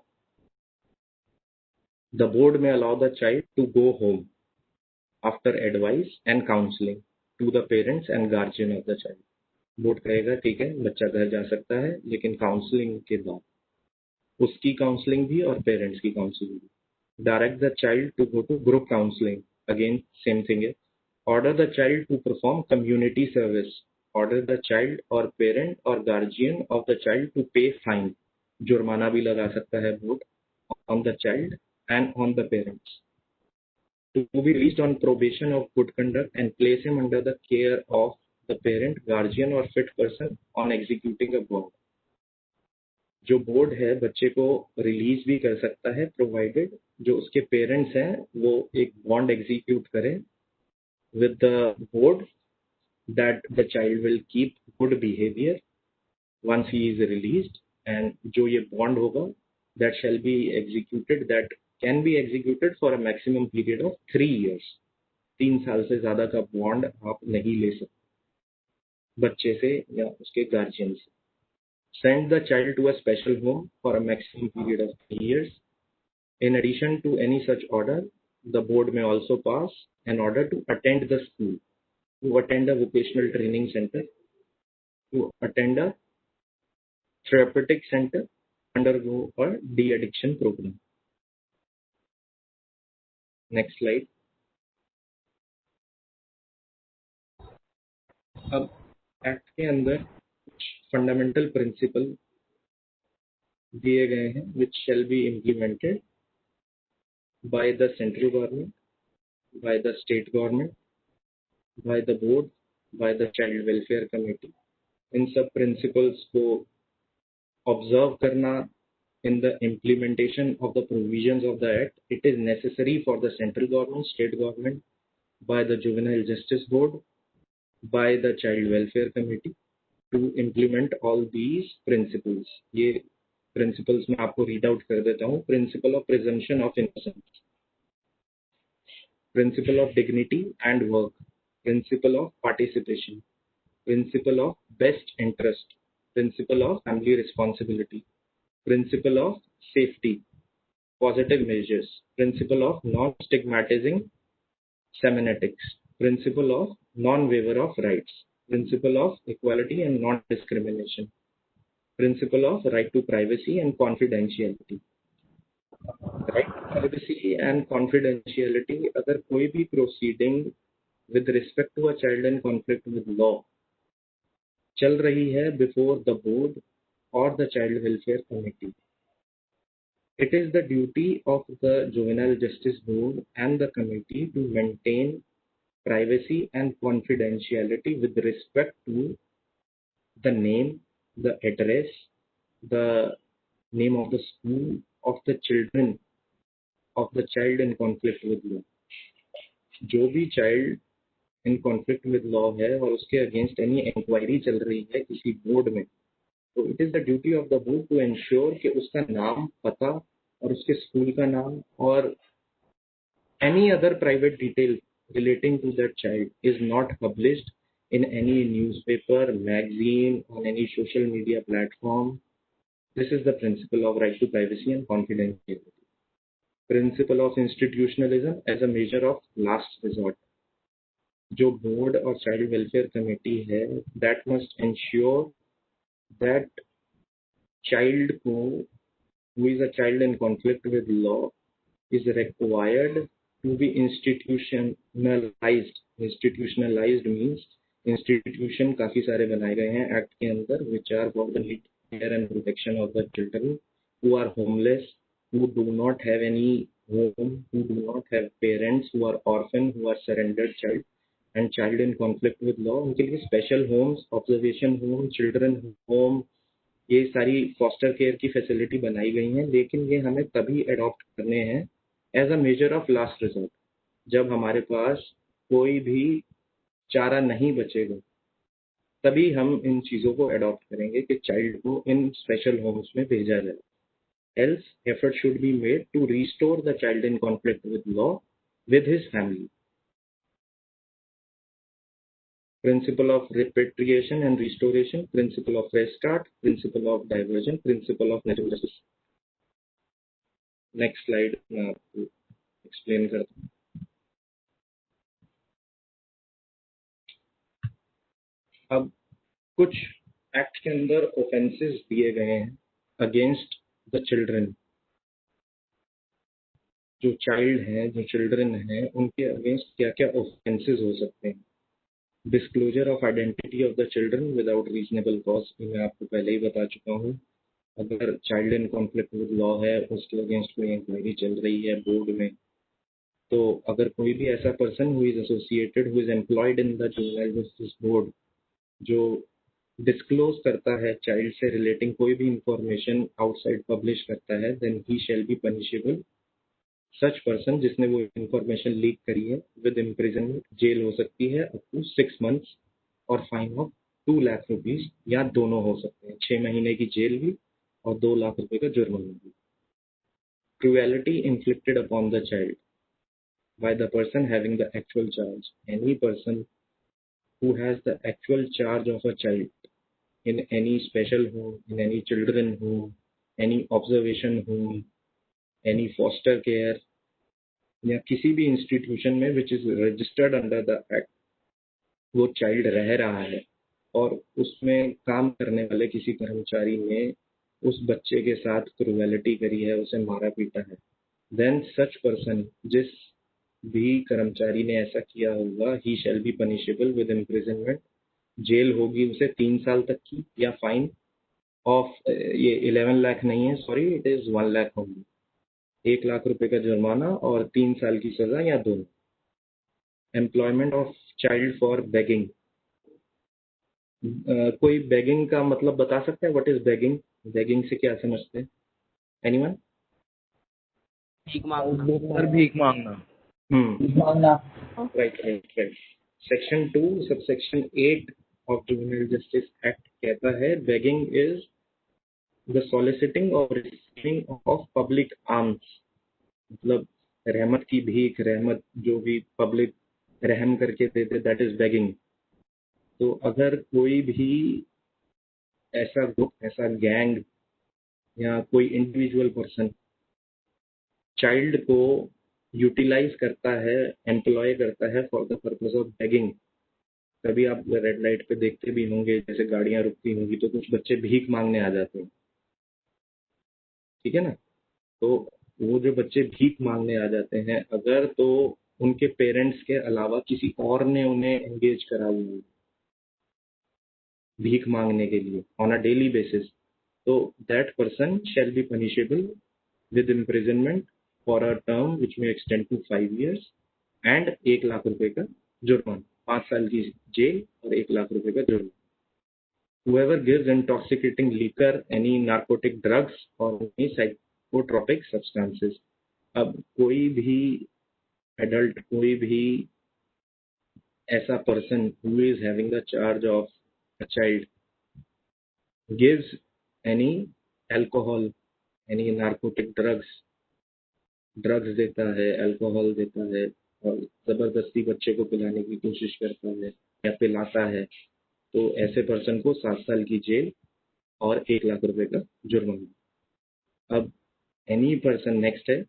The board may allow the child to go home after advice and counselling to the parents and guardian of the child. Board कहेगा ठीक है बच्चा घर जा सकता है, लेकिन counselling के बाद, उसकी काउंसलिंग भी और पेरेंट्स की काउंसलिंग भी। Direct the child to go to group counseling. Again, same thing है. Order the child to perform community service. Order the child or parent or guardian of the child to pay fine. जुर्माना भी लगा सकता है board on the child and on the parents. To be released on probation of good conduct and place him under the care of the parent, guardian or fit person on executing a bond. जो board है बच्चे को release भी कर सकता है provided जो उसके पेरेंट्स हैं वो एक बॉन्ड एग्जीक्यूट करें with the board that the child will keep good behavior once he is released, and जो ये bond होगा that shall be executed, that can be executed for a maximum period of 3 years. 3 साल से ज्यादा का bond आप नहीं ले सकते बच्चे से या उसके गार्जियन से. Send the child to a special home for a maximum period of 3 years. In addition to any such order, the board may also pass an order to attend the school, to attend a vocational training center, to attend a therapeutic center, undergo a de-addiction program. Next slide. अब act के अंदर कुछ fundamental principle दिए गए हैं which shall be implemented by the central government, by the state government, by the board, by the child welfare committee. इन सब principles को observe करना in the implementation of the provisions of the act. It is necessary for the central government, state government, by the juvenile justice board, by the child welfare committee to implement all these principles. ये principles मैं आपको read out कर देता हूँ. Principle of presumption of innocence, principle of dignity and work, principle of participation, principle of best interest, principle of family responsibility, principle of safety, positive measures, principle of non-stigmatizing semantics, principle of non-waiver of rights, principle of equality and non-discrimination, principle of right to privacy and confidentiality. Right to privacy and confidentiality, अगर कोई भी proceeding with respect to a child in conflict with law चल रही है before the board or the child welfare committee, it is the duty of the juvenile justice board and the committee to maintain privacy and confidentiality with respect to the name, the address, the name of the school of the children of the child in conflict with law. जो भी child in conflict with law है और उसके against any inquiry चल रही है किसी board में, तो it is the duty of the board to ensure कि उसका नाम, पता और उसके स्कूल का नाम और any other private detail relating to that child is not published in any newspaper, magazine, on any social media platform. This is the principle of right to privacy and confidentiality. Principle of institutionalism as a measure of last resort. जो board और child welfare committee है, that must ensure that child को, who is a child in conflict with law, is required to be institutionalized. Institutionalized means institution काफी सारे बनाए गए हैं act के अंदर which are for the care and protection of the children who are homeless, who do not have any home, who do not have parents, who are orphan, who are surrendered child and child in conflict with law. उनके लिए special homes, observation home, children home, ये सारी foster care की facility बनाई गई हैं, लेकिन ये हमें तभी अडॉप्ट करने हैं as a measure of last resort, जब हमारे पास कोई भी चारा नहीं बचेगा, तभी हम इन चीज़ों को अडॉप्ट करेंगे कि चाइल्ड को इन स्पेशल होम्स में भेजा जाए. Else, effort should be made to restore the child in conflict with law with his family. Principle of repatriation and restoration, principle of fresh start, principle of diversion, principle of natural justice. Next slide मैं आपको explain करता हूँ. अब कुछ act के अंदर offences दिए गए हैं अगेंस्ट द चिल्ड्रन. जो चाइल्ड हैं, जो चिल्ड्रन हैं, उनके अगेंस्ट क्या क्या ऑफेंसेस हो सकते हैं. Disclosure of identity of the children without reasonable cause, मैं आपको पहले ही बता चुका हूँ. अगर child in conflict with law है, उसके अगेंस्ट कोई इंक्वायरी चल रही है बोर्ड में, तो अगर कोई भी ऐसा person who is associated, who is employed in the juvenile justice board, जो डिस्क्लोज करता है चाइल्ड से रिलेटिंग कोई भी इंफॉर्मेशन आउटसाइड पब्लिश करता है, देन ही shall be punishable such person जिसने वो इंफॉर्मेशन लीक करी है विद इम्प्रिजनमेंट जेल हो सकती है अप टू 6 months और फाइन ऑफ 2 लाख रुपीज या दोनों हो सकते हैं। 6 महीने की जेल भी और 2 लाख रुपए का जुर्माना भी। Cruelty inflicted upon the child by the person having the actual charge. Any person who has the actual charge of a child in any special home, in any children home, any observation home, any foster care या किसी भी institution में which is registered under the act, वो child रह रहा है और उसमें काम करने वाले किसी कर्मचारी ने उस बच्चे के साथ क्रुएलिटी करी है, उसे मारा पीटा है, देन सच पर्सन, जिस भी कर्मचारी ने ऐसा किया होगा, he shall be punishable with imprisonment, jail होगी उसे 3 साल तक की या फाइन ऑफ, ये 11 लाख नहीं है, सॉरी, इट इज 1 लाख होगी, 1 लाख रुपए का जुर्माना और 3 साल की सजा या दोनों। Employment of child for begging. कोई बेगिंग का मतलब बता सकता है? What is begging? बेगिंग से क्या समझते हैं? एनीवन? भीख मांगना। सर भीख मांगना। Right. Section 2 subsection 8 of juvenile justice act कहता है बेगिंग इज द सॉलिसिटिंग और रिसीविंग ऑफ पब्लिक आर्म्स, मतलब रहमत की भीख, रहमत जो भी पब्लिक रहम करके देते, दैट इज बेगिंग। तो अगर कोई भी ऐसा ग्रुप, ऐसा गैंग या कोई इंडिविजुअल पर्सन चाइल्ड को यूटिलाइज करता है, एम्प्लॉय करता है for the purpose of begging, कभी आप रेड लाइट पे देखते भी होंगे, जैसे गाड़ियां रुकती होंगी तो कुछ बच्चे भीख मांगने आ जाते हैं, ठीक है ना? तो वो जो बच्चे भीख मांगने आ जाते हैं, अगर तो उनके पेरेंट्स के अलावा किसी और ने उन्हें एंगेज करा हुआ भीख मांगने के लिए ऑन अ डेली बेसिस, तो that person shall be punishable with imprisonment for a term which may extend to 5 years and 1 lakh रुपए का जुर्माना, 5 साल की जेल और 1 लाख रुपए का जुर्माना। Whoever gives intoxicating liquor, any narcotic drugs or any psychotropic substances. अब कोई भी एडल्ट, कोई भी ऐसा person who is having the charge of a child gives any alcohol, any narcotic drugs देता है, अल्कोहल देता है और जबरदस्ती बच्चे को पिलाने की कोशिश करता है या पिलाता है, तो ऐसे पर्सन को 7 साल की जेल और 1 लाख रुपए का जुर्माना। अब एनी पर्सन, नेक्स्ट है,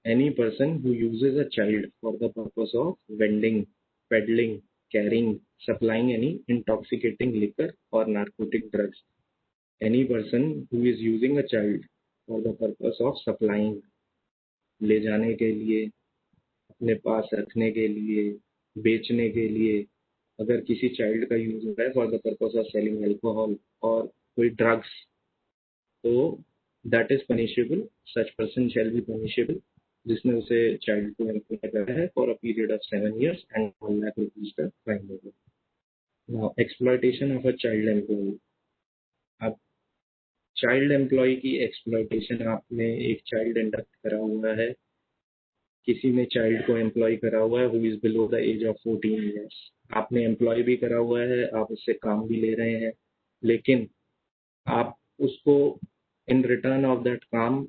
any person who uses a child for the purpose of vending, peddling, carrying, supplying any intoxicating liquor और narcotic drugs. Any person who is using a child for the purpose of supplying, ले जाने के लिए, अपने पास रखने के लिए, बेचने के लिए, अगर किसी चाइल्ड का यूज हो रहा है for the purpose of selling alcohol और कोई ड्रग्स, तो that is punishable, such person shall be punishable, जिसने उसे चाइल्ड को एम्प्लॉय करा है for a period of 7 years and 1 lakh rupees का फाइन होगा। Now exploitation of a child employ. अब चाइल्ड एम्प्लॉय की एक्सप्लॉयटेशन, आपने एक चाइल्ड इंडक्ट करा हुआ है, किसी ने चाइल्ड को एम्प्लॉय करा हुआ है who is below the age of 14 years, आपने एम्प्लॉय भी करा हुआ है, आप उससे काम भी ले रहे हैं, लेकिन आप उसको इन रिटर्न ऑफ दैट काम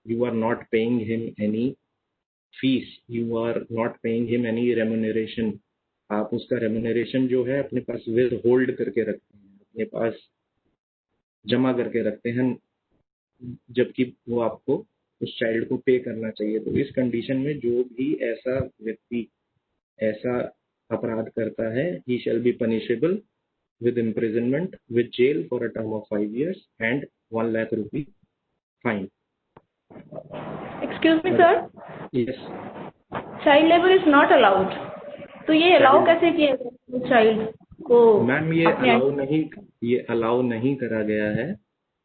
you are not paying him any fees, you are not paying him any remuneration, आप उसका रेम्यूनरेशन जो है अपने पास विद होल्ड करके रखते हैं, अपने पास जमा करके रखते हैं, जबकि वो आपको उस चाइल्ड को पे करना चाहिए। तो इस कंडीशन में जो भी ऐसा व्यक्ति ऐसा अपराध करता है, he shall be punishable with imprisonment with jail for a term of 5 years and 1 lakh rupee fine. Excuse me, sir. Yes. Child labor is not allowed. तो ये अलाउ कैसे किया गया चाइल्ड को? मैम ये अलाउ नहीं करा गया है,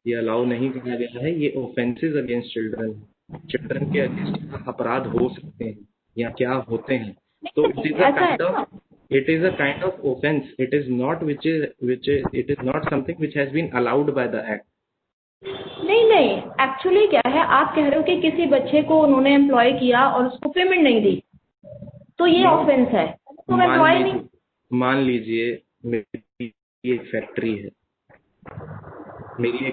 ये अलाउ नहीं करा गया है, ये ऑफेंसेस अगेंस्ट चिल्ड्रन, चिल्ड्रन के अगेंस्ट अपराध हो सकते हैं या क्या होते हैं, तो it is a kind of offense, it is not it is not something which has been allowed by the act. नहीं, एक्चुअली क्या है, आप कह रहे हो कि किसी बच्चे को उन्होंने एम्प्लॉय किया और उसको पेमेंट नहीं दी, तो ये ऑफेंस है। तो एम्प्लॉय नहीं, मान लीजिए मेरी एक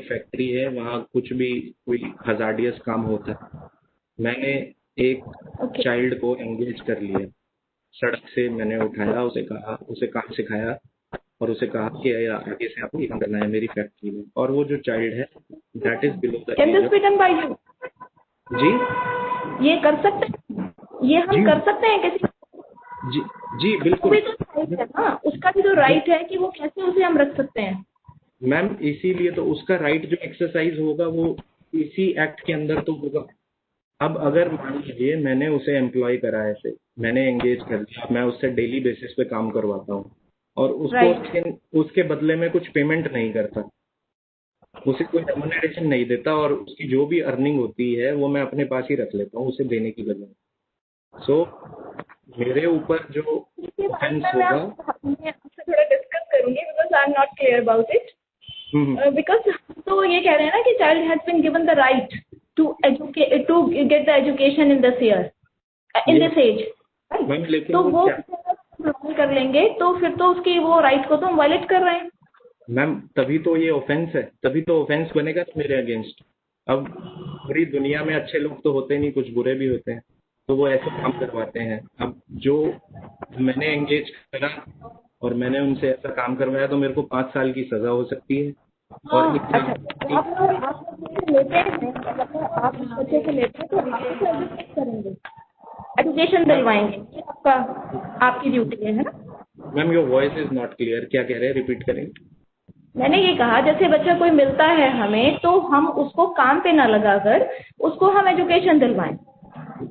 फैक्ट्री है, वहाँ कुछ भी कोई हजार्डियस काम होता है, मैंने एक चाइल्ड को एंगेज कर लिया, सड़क से मैंने उठाया, उसे काम सिखाया और उसे कहा कि आगे से आपको ये काम करना है मेरी फैक्ट्री में, और वो जो चाइल्ड है that is below the can this be done by you? जी ये कर सकते हैं, ये हम कर सकते हैं किसी? जी बिल्कुल। भी तो राइट है ना, उसका भी तो राइट है कि वो कैसे उसे हम रख सकते हैं। मैम इसीलिए तो उसका राइट जो एक्सरसाइज होगा वो इसी एक्ट के अंदर तो होगा। अब अगर मान लीजिए मैंने उसे एम्प्लॉय करा है, ऐसे मैंने एंगेज कर दिया, मैं उससे डेली बेसिस पे काम करवाता हूँ और उसको उसके बदले में कुछ पेमेंट नहीं करता, उसे कोई रेम्यूनरेशन नहीं देता और उसकी जो भी अर्निंग होती है वो मैं अपने पास ही रख लेता हूँ उसे देने की बजाय। सो मेरे ऊपर जो ऑफेंस होगा, मैं आपसे थोड़ा डिस्कस करूंगी because I am not clear about it. Because तो ये कह रहे हैं ना कि child has been given the right to get the education in this year, in this age, तो वो कर लेंगे तो फिर तो उसकी वो राइट को तो हम वायलेट कर रहे हैं। मैम तभी तो ये ऑफेंस है, तभी तो ऑफेंस बनेगा मेरे अगेंस्ट। अब पूरी दुनिया में अच्छे लोग तो होते नहीं, कुछ बुरे भी होते हैं, तो वो ऐसे काम करवाते हैं। अब जो मैंने एंगेज करा और मैंने उनसे ऐसा काम करवाया तो मेरे को 5 साल की सजा हो सकती है। और आप लेते हैं, आप बच्चे से लेते हैं तो आप करेंगे, एजुकेशन दिलवाएंगे, ये आपकी ड्यूटी है ना? Ma'am your voice is not clear, क्या कह रहे हैं, रिपीट करेंगे? मैंने ये कहा जैसे बच्चा कोई मिलता है हमें तो हम उसको काम पे ना लगाकर उसको हम एजुकेशन दिलवाएं।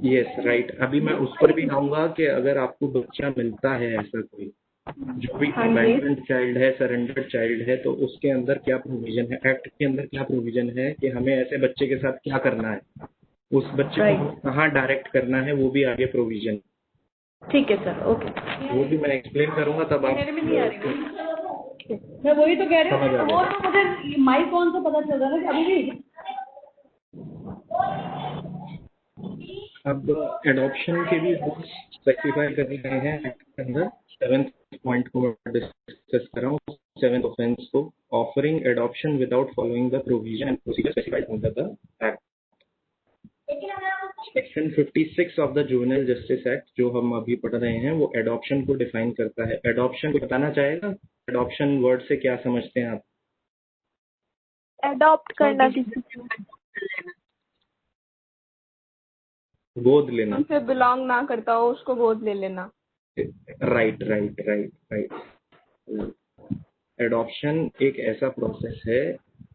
Yes right. अभी मैं उस पर भी आऊंगा कि अगर आपको बच्चा मिलता है ऐसा कोई जो भी अबैंडन्ड चाइल्ड है, सरेंडर्ड चाइल्ड है, तो उसके अंदर क्या प्रोविजन है, एक्ट के अंदर क्या प्रोविजन है कि हमें ऐसे बच्चे के साथ क्या करना है, उस बच्चे को कहाँ डायरेक्ट करना है, वो भी आगे प्रोविजन। ठीक है सर, ओके, वो भी मैं एक्सप्लेन करूंगा तब आप। मैं वही तो कह रही हूँ, वो तो मुझे माइक कौन सा पता चल रहा है अभी भी। अब एडॉप्शन के भी रूल्स स्पेसिफाई कर रहे हैं एक्ट के अंदर। 7th पॉइंट को डिस्कस कर रहा हूँ, 7th ऑफेंस को, offering adoption without following the provision and procedure specified under the act. Section 56 of the juvenile justice act जो हम अभी पढ़ रहे हैं वो एडॉप्शन को डिफाइन करता है। एडॉप्शन को बताना चाहेगा, एडॉप्शन वर्ड से क्या समझते हैं आप? अडॉप्ट करना, किसी को गोद लेना, उनसे बिलोंग ना करता हो उसको गोद ले लेना। Right right right right. Adoption एक ऐसा प्रोसेस है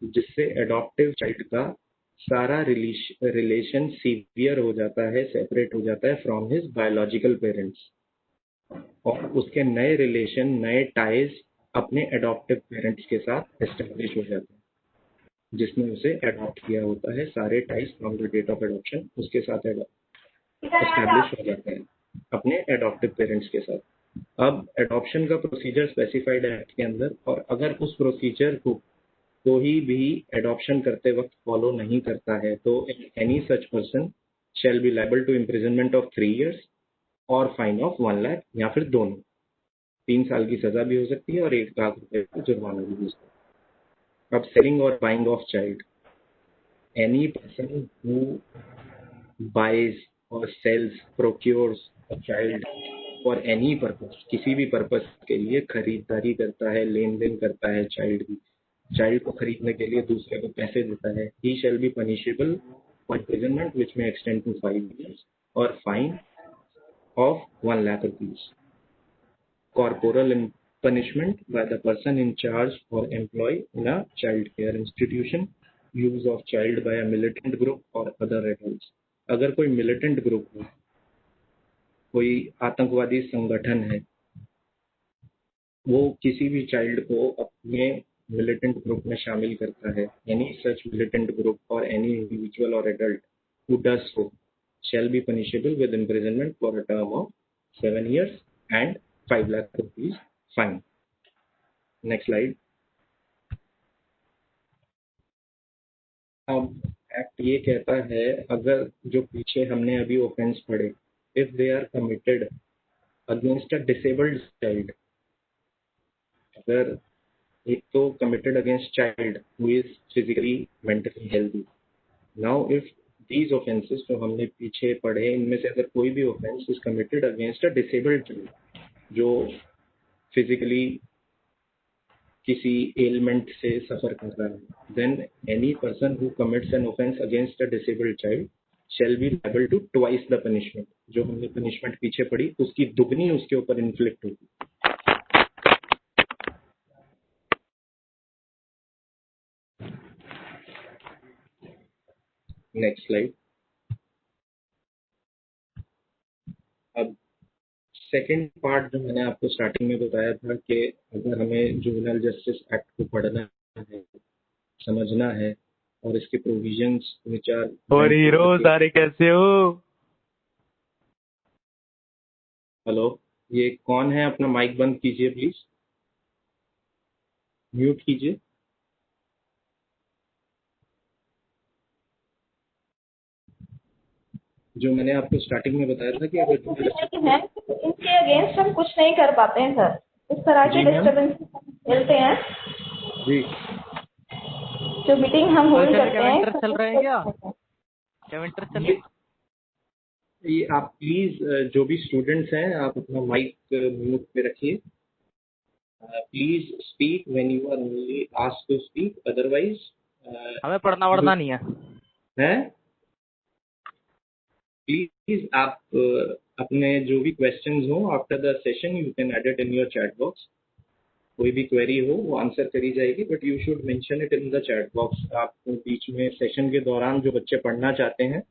जिससे एडॉप्टिव चाइल्ड का सारा रिलेशन सीवियर हो जाता है, सेपरेट हो जाता है फ्रॉम हिज बायोलॉजिकल पेरेंट्स, और उसके नए रिलेशन, नए टाइज अपने एडॉप्टिव पेरेंट्स के साथ एस्टेब्लिश हो जाते हैं, जिसमें उसे एडॉप्ट किया होता है। सारे ties from the date of adoption उसके साथ एस्टेब्लिश हो जाते हैं अपने एडॉप्टिव पेरेंट्स के साथ। अब एडॉप्शन का प्रोसीजर स्पेसिफाइड है एक्ट के अंदर, और अगर उस प्रोसीजर को कोई भी एडॉप्शन करते वक्त फॉलो नहीं करता है तो any such person shall be liable to imprisonment of 3 years और फाइन ऑफ 1 लाख, या फिर दोनों। 3 साल की सजा भी हो सकती है और 1 लाख रुपए का जुर्माना भी हो सकता है। अब सेलिंग और buying of child, any person who buys और sells, procures a child for any purpose, किसी भी पर्पस के लिए खरीदारी करता है, लेन देन करता है, चाइल्ड को खरीदने के लिए दूसरे को पैसे देता है, he shall be punishable for imprisonment which may extend to 5 years or fine of 1 lakh rupees. Corporal punishment by the person in charge or employee in a child care institution, use of child by a militant group or other adults. अगर कोई militant group है, कोई आतंकवादी संगठन है, वो किसी भी चाइल्ड को अपने मिलिटेंट ग्रुप में शामिल करता है, एनी सच मिलिटेंट ग्रुप और एनी इंडिविजुअल और adult who does so shall be punishable with imprisonment for a term of 7 years and 5 lakh rupees fine. Next slide. अब एक्ट एक्ट ये कहता है, अगर जो पीछे हमने अभी ऑफेंस पढ़े, if they are committed against a disabled child, अगर एक तो committed against child who is physically mentally healthy. Now if these offences जो हमने पीछे पढ़े, इनमें से अगर कोई भी offence is committed against a disabled child जो फिजिकली किसी एलिमेंट से सफर कर रहा है, then any person who commits an offence against a disabled child shall be liable to twice the punishment. जो हमने पनिशमेंट पीछे पढ़ी उसकी दुगनी उसके ऊपर इन्फ्लिक्ट होगी। Next slide. अब सेकंड पार्ट जो मैंने आपको स्टार्टिंग में बताया था कि अगर हमें जुवेनाइल जस्टिस एक्ट को पढ़ना है, समझना है और इसके प्रोविजंस विचार। और हीरो सारे कैसे हो? हेलो, ये कौन है? अपना माइक बंद कीजिए प्लीज, म्यूट कीजिए। जो मैंने आपको स्टार्टिंग में बताया था कि अगर इनके अगेंस्ट हम कुछ नहीं कर पाते हैं सर, इस तरह के डिस्टर्बेंस मिलते हैं जी, जो मीटिंग हम होल्ड करते हैं। चल रहे हैं क्या? कैवेंटर चल रहे? ये आप प्लीज जो भी स्टूडेंट्स हैं आप अपना माइक म्यूट पे रखिए। Please speak when you are only asked to speak, otherwise हमें पढ़ना वढ़ना नहीं है। हैं? प्लीज आप अपने जो भी क्वेश्चंस हो after the session you can add it in your chat box. कोई भी क्वेरी हो वो आंसर करी जाएगी, but you should mention it in the chat box. आप बीच में सेशन के दौरान जो बच्चे पढ़ना चाहते हैं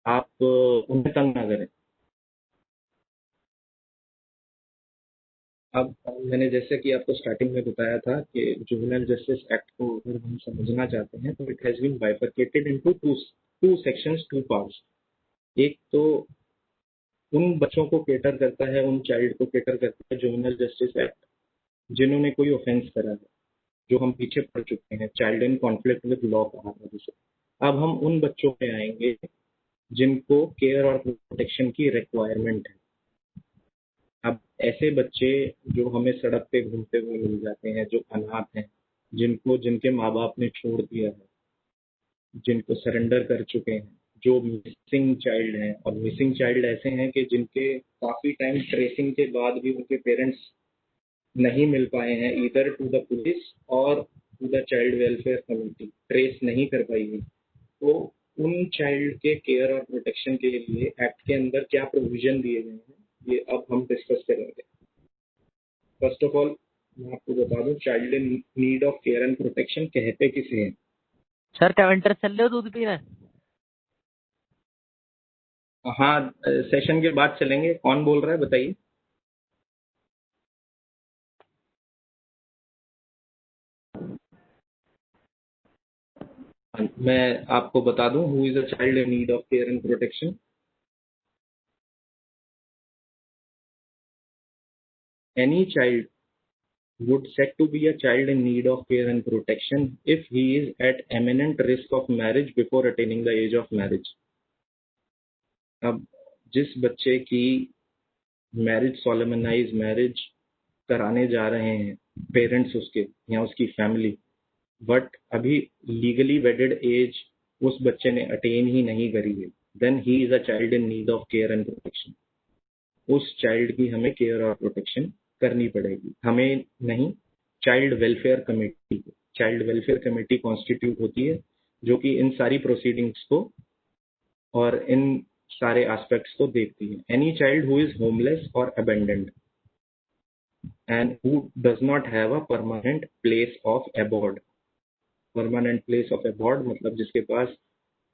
आप उन्हें तंग ना करें। अब मैंने जैसे कि आपको स्टार्टिंग में बताया था कि जुवेनाइल जस्टिस एक्ट को अगर हम समझना चाहते हैं तो it has been bifurcated into two sections, two parts. एक तो उन बच्चों को केटर करता है, उन चाइल्ड को केटर करता है जुवेनाइल जस्टिस एक्ट जिन्होंने कोई ऑफेंस करा है, जो हम पीछे पढ़ चुके हैं, child in conflict with law कहा था जिसे। अब हम उन बच्चों पे आएंगे जिनको केयर और प्रोटेक्शन की रिक्वायरमेंट है। अब ऐसे बच्चे जो हमें सड़क पे घूमते हुए मिल जाते हैं, जो अनाथ हैं, जिनके माँ बाप ने छोड़ दिया है, जिनको सरेंडर कर चुके हैं, जो मिसिंग चाइल्ड हैं, और मिसिंग चाइल्ड ऐसे हैं कि जिनके काफी टाइम ट्रेसिंग के बाद भी उनके पेरेंट्स नहीं मिल पाए हैं, इधर टू द पुलिस और to the child welfare committee, trace नहीं कर पाई है। तो उन चाइल्ड के केयर और प्रोटेक्शन के लिए एक्ट के अंदर क्या प्रोविजन दिए गए हैं ये अब हम डिस्कस करेंगे। फर्स्ट ऑफ ऑल मैं आपको बता दूं, child in need of care and protection कहते किसे हैं? सर कैवेंटर चल रहे हो दूध पीने? हाँ, सेशन के बाद चलेंगे। कौन बोल रहा है बताइए? मैं आपको बता दूं, who is a child in need of care and protection. Any child would said to be a child in need of care and protection if he is at imminent risk of marriage before attaining the age of marriage। अब जिस बच्चे की marriage, सोलेमनाइज marriage कराने जा रहे हैं parents उसके या उसकी फैमिली, बट अभी लीगली वेडेड एज उस बच्चे ने अटेन ही नहीं करी है, देन ही is a child in need of care and protection. उस चाइल्ड की हमें केयर और प्रोटेक्शन करनी पड़ेगी, हमें नहीं, child welfare committee. Child welfare committee constitute होती है जो कि इन सारी प्रोसीडिंग्स को और इन सारे एस्पेक्ट्स को देखती है। Any child who is homeless और abandoned and who does not have a permanent place of abode. Permanent place of abode मतलब जिसके पास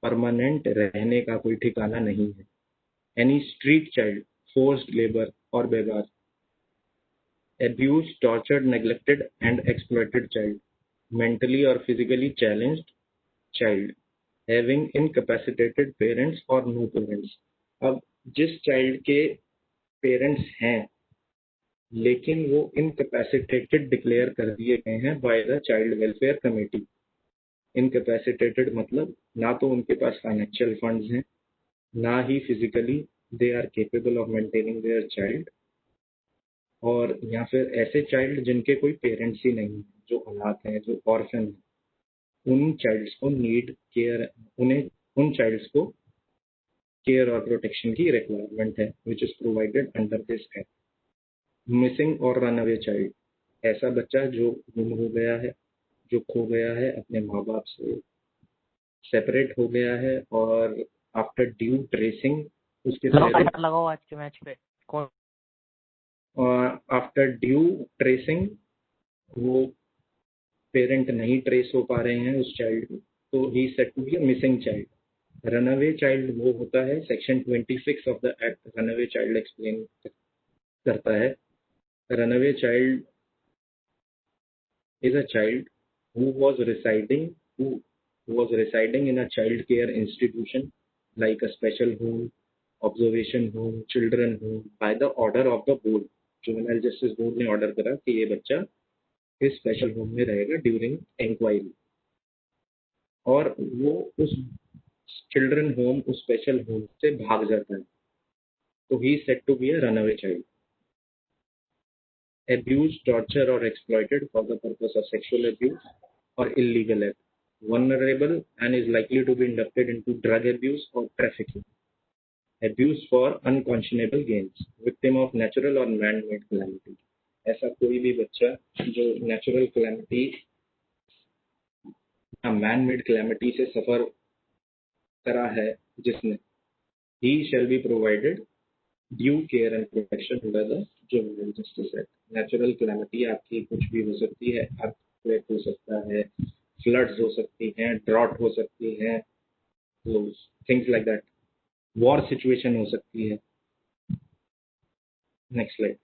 परमानेंट रहने का कोई ठिकाना नहीं है। Any street child, forced labour और बेगार, abused, tortured, neglected and exploited child, mentally or physically challenged child, having incapacitated parents or no parents। अब जिस चाइल्ड के पेरेंट्स हैं लेकिन वो इनकैपेसिटेटेड डिक्लेयर कर दिए गए हैं by the child welfare committee, incapacitated मतलब ना तो उनके पास फाइनेंशियल फंड्स हैं, ना ही physically they are capable of maintaining their child, और या फिर ऐसे चाइल्ड जिनके कोई पेरेंट्स ही नहीं, जो अनाथ हैं, जो ऑर्फन हैं, उन चाइल्ड्स को नीड केयर, उन चाइल्ड्स को केयर और प्रोटेक्शन की रिक्वायरमेंट है which is provided under this act. Missing और रन अवे चाइल्ड, ऐसा बच्चा जो गुम हो गया है, जो खो गया है, अपने माँ बाप से सेपरेट हो गया है, और आफ्टर ड्यू ट्रेसिंग उसके लगाओ आज के मैच पे कौन आफ्टर ड्यू ट्रेसिंग वो पेरेंट नहीं ट्रेस हो पा रहे हैं उस चाइल्ड को, तो he said to be missing child. Runaway child वो होता है, section 26 of the act runaway child explain करता है। Runaway child is a child who was residing in a child care institution like a special home, observation home, children home by the order of the board। Juvenile justice board ने order करा कि ये बच्चा इस special home में रहेगा during inquiry, और वो उस चिल्ड्रन होम, उस स्पेशल होम से भाग जाता है, तो he said to be a runaway child. Abused, tortured or exploited for the purpose of sexual abuse or illegal act, vulnerable and is likely to be inducted into drug abuse or trafficking, abuse for unconscionable gains, victim of natural or man-made calamity। ऐसा कोई भी बच्चा जो natural calamity या man-made calamity से सफर करा है, जिसने he shall be provided due care and protection under the juvenile justice act. Natural calamity आपकी कुछ भी हो सकती है, अर्थक्वेक हो सकता है, फ्लड्स हो सकती हैं, ड्रॉट हो सकती है, तो things like that, war situation हो सकती है। Next slide.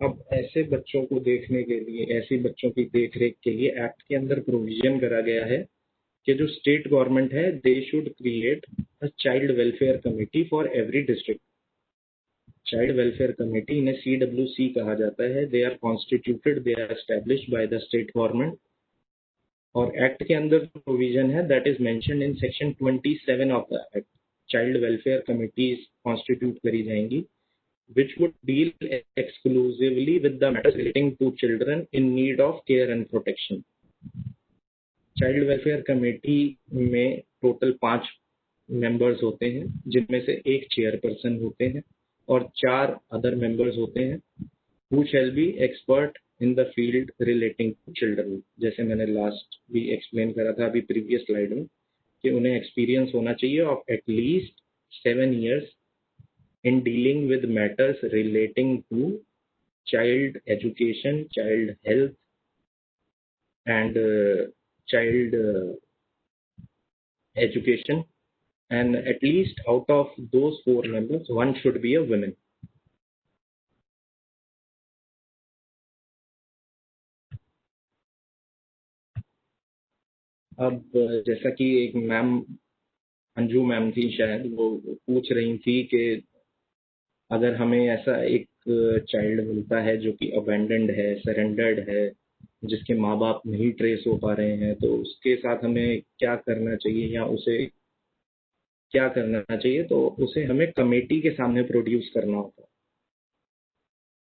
अब ऐसे बच्चों को देखने के लिए, ऐसे बच्चों की देखरेख के लिए एक्ट के अंदर प्रोविजन करा गया है कि जो स्टेट गवर्नमेंट है, they should create a child welfare committee for every district. Child welfare committee इन्हें CWC कहा जाता है। They are constituted, they are established by the state government, और एक्ट के अंदर प्रोविजन है that is mentioned in section 27 of the act. Child welfare committees constitute करी जाएंगी which would deal exclusively with the matters relating to children in need of care and protection। Child welfare committee में total 5 members होते हैं, जिनमें से एक chairperson होते हैं और 4 अदर मेंबर्स होते हैं who shall be expert in the field relating to children। जैसे मैंने लास्ट भी एक्सप्लेन करा था अभी प्रीवियस स्लाइड में कि उन्हें एक्सपीरियंस होना चाहिए of at least 7 years in dealing with matters relating to child education, child health and child education, and at least out of those 4 members, one should be a woman। अब जैसा कि एक ma'am, Anju ma'am थी शायद, वो पूछ रही थी कि अगर हमें ऐसा एक चाइल्ड मिलता है जो कि अबैंडन्ड है, सरेंडर्ड है, जिसके माँ बाप नहीं ट्रेस हो पा रहे हैं, तो उसके साथ हमें क्या करना चाहिए या उसे क्या करना चाहिए, तो उसे हमें कमेटी के सामने प्रोड्यूस करना होता है।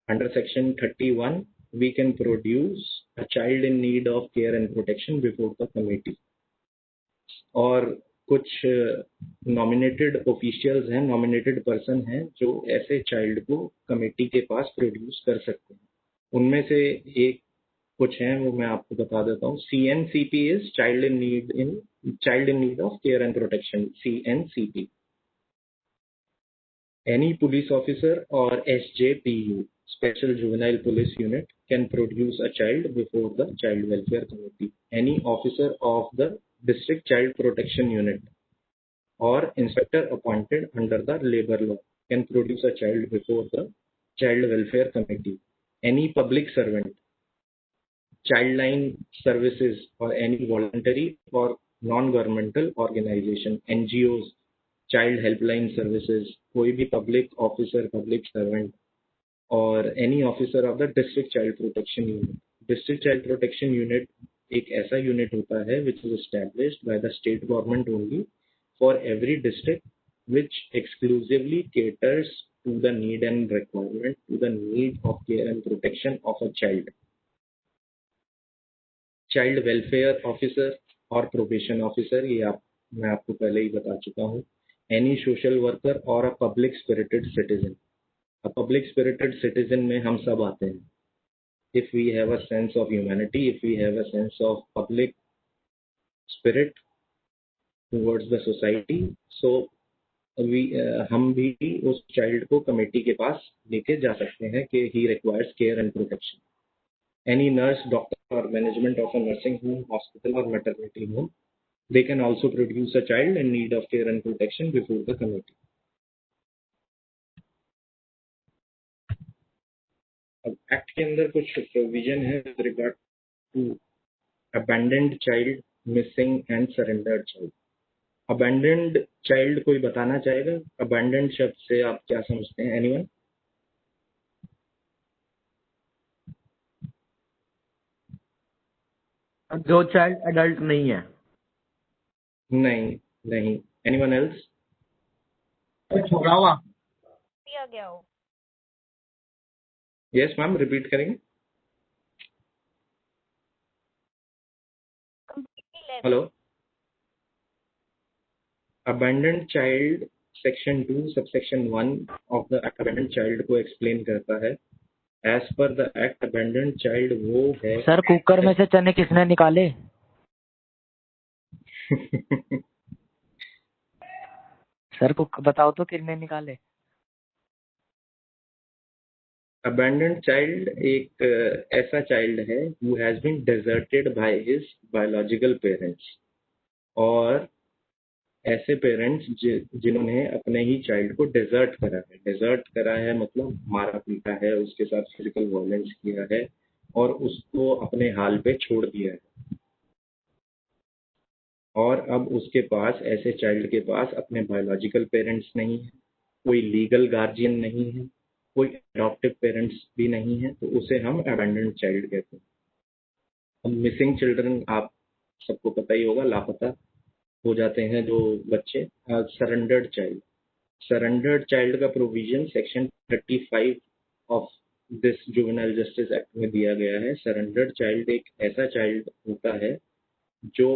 Under section 31 we can produce a child in need of care and protection before the committee, और कुछ नॉमिनेटेड ऑफिशियल्स हैं, नॉमिनेटेड पर्सन हैं जो ऐसे चाइल्ड को कमेटी के पास प्रोड्यूस कर सकते हैं। उनमें से एक कुछ हैं, वो मैं आपको बता देता हूँ। CNCP is child in need of care and protection, CNCP। Any police officer or SJPU, Special Juvenile Police Unit, can produce a child before the Child Welfare Committee। Any officer of the District Child Protection Unit or inspector appointed under the labor law can produce a child before the Child Welfare Committee। Any public servant, Childline Services or any voluntary or non-governmental organization, NGOs, child helpline services, कोई भी public officer, public servant और any officer of the district child protection unit, district child protection unit एक ऐसा unit होता है which is established bye the state government only for every district which exclusively caters to the need and requirement, to the need of care and protection of a child. Child welfare officer और probation officer, ये मैं आपको पहले ही बता चुका हूँ. Any social worker or a public spirited citizen. A public spirited citizen में हम सब आते हैं. If we have a sense of humanity, if we have a sense of public spirit towards the society, so हम भी उस child को committee के पास लेके जा सकते हैं कि he requires care and protection. Any nurse, doctor और management of a nursing home, hospital और maternity home, they can also produce a child in need of care and protection before the committee. अब act के अंदर कुछ provision है with regard to abandoned child, missing and surrendered child. Abandoned child कोई बताना चाहेगा? Abandoned शब्द से आप क्या समझते हैं? एनीवन? जो चाइल्ड अडल्ट नहीं है. नहीं. Anyone else? छोड़ा हुआ दिया गया हो. यस मैम, रिपीट करेंगे. Hello. Abandoned child section 2 subsection 1 of the act abandoned child को एक्सप्लेन करता है. As per the act abandoned child वो है. सर कुकर में से चने किसने निकाले? सर बताओ तो किसने निकाले? Abandoned child एक ऐसा चाइल्ड है who has been deserted by his biological parents, और ऐसे पेरेंट्स जिन्होंने अपने ही चाइल्ड को डेजर्ट करा है. डेजर्ट करा है मतलब मारा पीटा है, उसके साथ फिजिकल वायलेंस किया है और उसको अपने हाल पे छोड़ दिया है. और अब उसके पास, ऐसे चाइल्ड के पास अपने बायोलॉजिकल पेरेंट्स नहीं है, कोई लीगल गार्जियन नहीं है, कोई अडॉप्टिव पेरेंट्स भी नहीं है, तो उसे हम अबैंडन्ड चाइल्ड कहते हैं. अब मिसिंग चिल्ड्रन आप सबको पता ही होगा, लापता हो जाते हैं जो बच्चे. सरेंडर्ड चाइल्ड का provision section 35 of this juvenile justice act में दिया गया है. सरेंडर्ड चाइल्ड एक ऐसा चाइल्ड होता है जो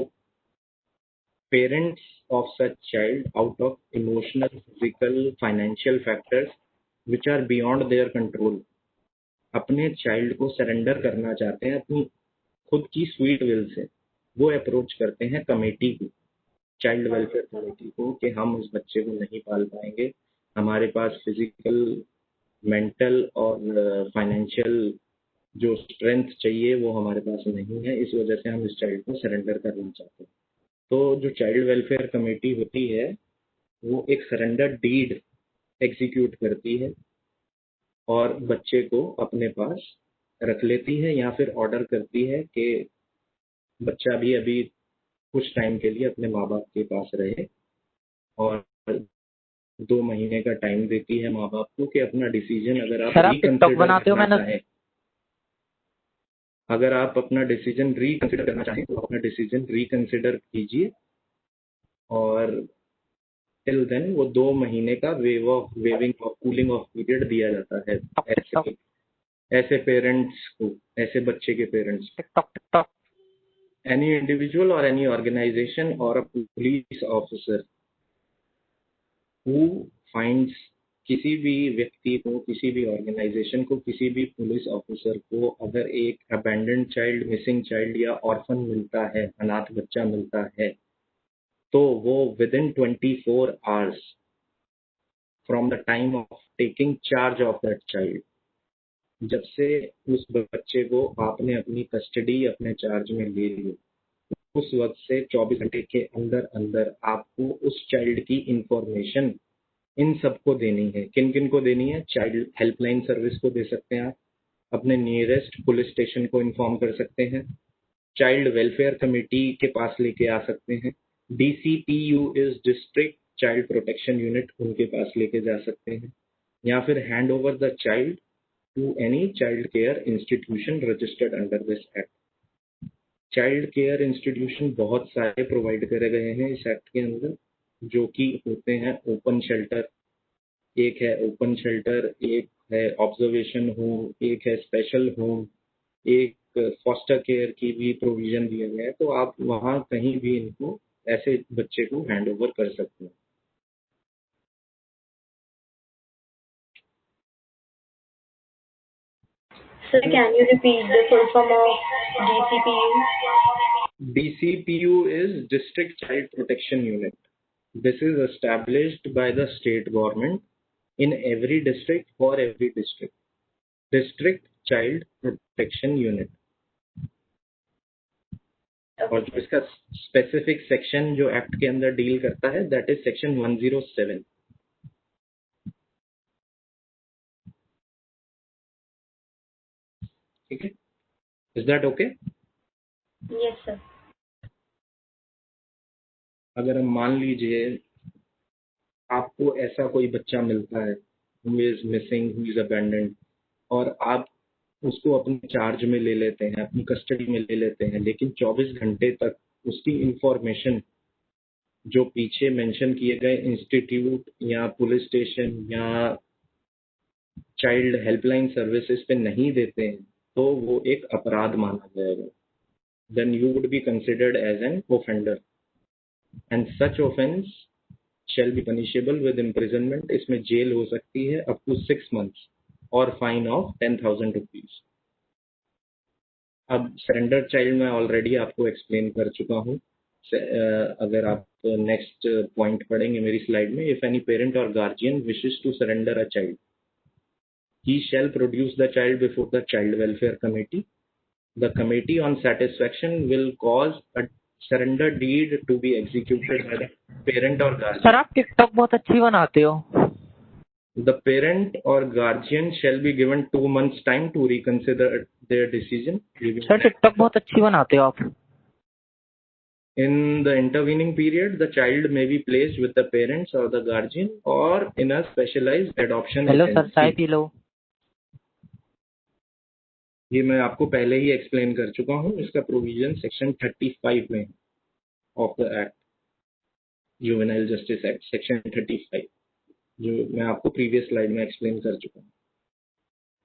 parents of such child out of emotional, physical, financial factors which are beyond their control अपने चाइल्ड को सरेंडर करना चाहते हैं अपनी खुद की स्वीट विल से. वो अप्रोच करते हैं कमेटी को, चाइल्ड वेलफेयर कमेटी को, कि हम उस बच्चे को नहीं पाल पाएंगे, हमारे पास फिजिकल, मेंटल और फाइनेंशियल जो स्ट्रेंथ चाहिए वो हमारे पास नहीं है, इस वजह से हम इस चाइल्ड को सरेंडर करना चाहते हैं. तो जो चाइल्ड वेलफेयर कमेटी होती है वो एक सरेंडर डीड एग्जीक्यूट करती है और बच्चे को अपने पास रख लेती है या फिर ऑर्डर करती है कि बच्चा भी अभी कुछ टाइम के लिए अपने माँ बाप के पास रहे, और 2 महीने का टाइम देती है माँ बाप को कि अपना डिसीजन अगर आप टिकटॉक बनाते हो करना चाहें, अगर आप अपना डिसीजन रिकंसिडर करना चाहें तो अपना डिसीजन रिकंसिडर कीजिए. और टिल देन वो 2 महीने का waiving off cooling off period दिया जाता है ऐसे पेरेंट्स को, ऐसे बच्चे के parents. TikTok any individual or any organization or a police officer who finds किसी भी व्यक्ति को, किसी भी ऑर्गेनाइजेशन को, किसी भी पुलिस ऑफिसर को अगर एक अबैंडन्ड चाइल्ड, मिसिंग चाइल्ड या ऑर्फन मिलता है, अनाथ बच्चा मिलता है, तो वो within 24 hours from the time of taking charge of that child, जब से उस बच्चे को आपने अपनी कस्टडी, अपने चार्ज में ले लिया, उस वक्त से 24 घंटे के अंदर अंदर आपको उस चाइल्ड की इंफॉर्मेशन इन सबको देनी है. किन किन को देनी है? चाइल्ड हेल्पलाइन सर्विस को दे सकते हैं आप, अपने नियरेस्ट पुलिस स्टेशन को इन्फॉर्म कर सकते हैं, चाइल्ड वेलफेयर कमेटी के पास लेके आ सकते हैं, DCPU is district child protection unit, उनके पास लेके जा सकते हैं, या फिर hand over the child to any child care institution registered under this act. Child care institution बहुत सारे प्रोवाइड करे गए हैं इस एक्ट के अंदर, जो कि होते हैं ओपन शेल्टर, एक है ओपन शेल्टर, एक है ऑब्जर्वेशन होम, एक है स्पेशल होम, एक फॉस्टर केयर की भी प्रोविजन दिया गया है। तो आप वहाँ कहीं भी इनको ऐसे बच्चे को हैंड ओवर कर सकते हैं। Sir, can you repeat the full form of DCPU? DCPU is District Child Protection Unit. This is established by the state government in every district for every district. District Child Protection Unit. और जो इसका specific section जो act के अंदर deal करता है, that is section 107. ठीक है, is that okay? Yes, sir. अगर हम मान लीजिए आपको ऐसा कोई बच्चा मिलता है who is missing, who is abandoned, और आप उसको अपने चार्ज में ले लेते हैं, अपनी कस्टडी में ले लेते हैं, लेकिन 24 घंटे तक उसकी इंफॉर्मेशन जो पीछे मेंशन किए गए इंस्टीट्यूट या पुलिस स्टेशन या चाइल्ड हेल्पलाइन सर्विसेज पे नहीं देते हैं, तो वो एक अपराध माना जाएगा. Then you would be considered as an offender and such offence shall be punishable with imprisonment. इसमें जेल हो सकती है अप टू 6 months और फाइन ऑफ 10,000 रुपीज. अब सरेंडर चाइल्ड मैं ऑलरेडी आपको एक्सप्लेन कर चुका हूँ. अगर आप नेक्स्ट पॉइंट पढ़ेंगे मेरी स्लाइड में, if any parent or guardian wishes to surrender a child, he shall produce the child before the child welfare committee. The committee on satisfaction will cause a surrender deed to be executed by the parent or guardian. Sir आप TikTok बहुत अच्छी बनाते हो. The parent or guardian shall be given 2 months time to reconsider their decision. Sir TikTok बहुत अच्छी बनाते हो आप. In the intervening period, the child may be placed with the parents or the guardian or in a specialized adoption hello sir, agency. चाय P low. ये मैं आपको पहले ही एक्सप्लेन कर चुका हूँ. इसका प्रोविजन सेक्शन 35 में of the act, juvenile justice act section 35, जो मैं आपको प्रीवियस स्लाइड में एक्सप्लेन कर चुका हूँ.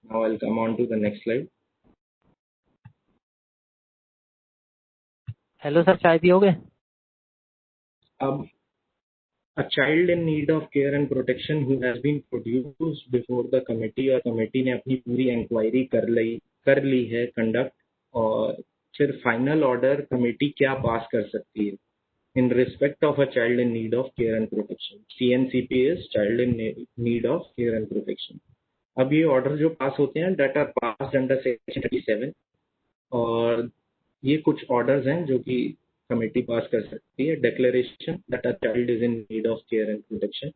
Now I will come on to the next slide. Hello sir, चाय पियोगे? अब a child in need of care and protection who has been produced before the committee, और कमेटी ने अपनी पूरी इंक्वायरी कर ली है कंडक्ट, और फिर फाइनल ऑर्डर कमेटी क्या पास कर सकती है in respect of a child in need of care and protection. CNCP is child in need of care and protection. अब ये ऑर्डर जो पास होते हैं that are passed under section 37, और ये कुछ ऑर्डर्स हैं जो कि कमेटी पास कर सकती है. Declaration that a child is in need of care and protection.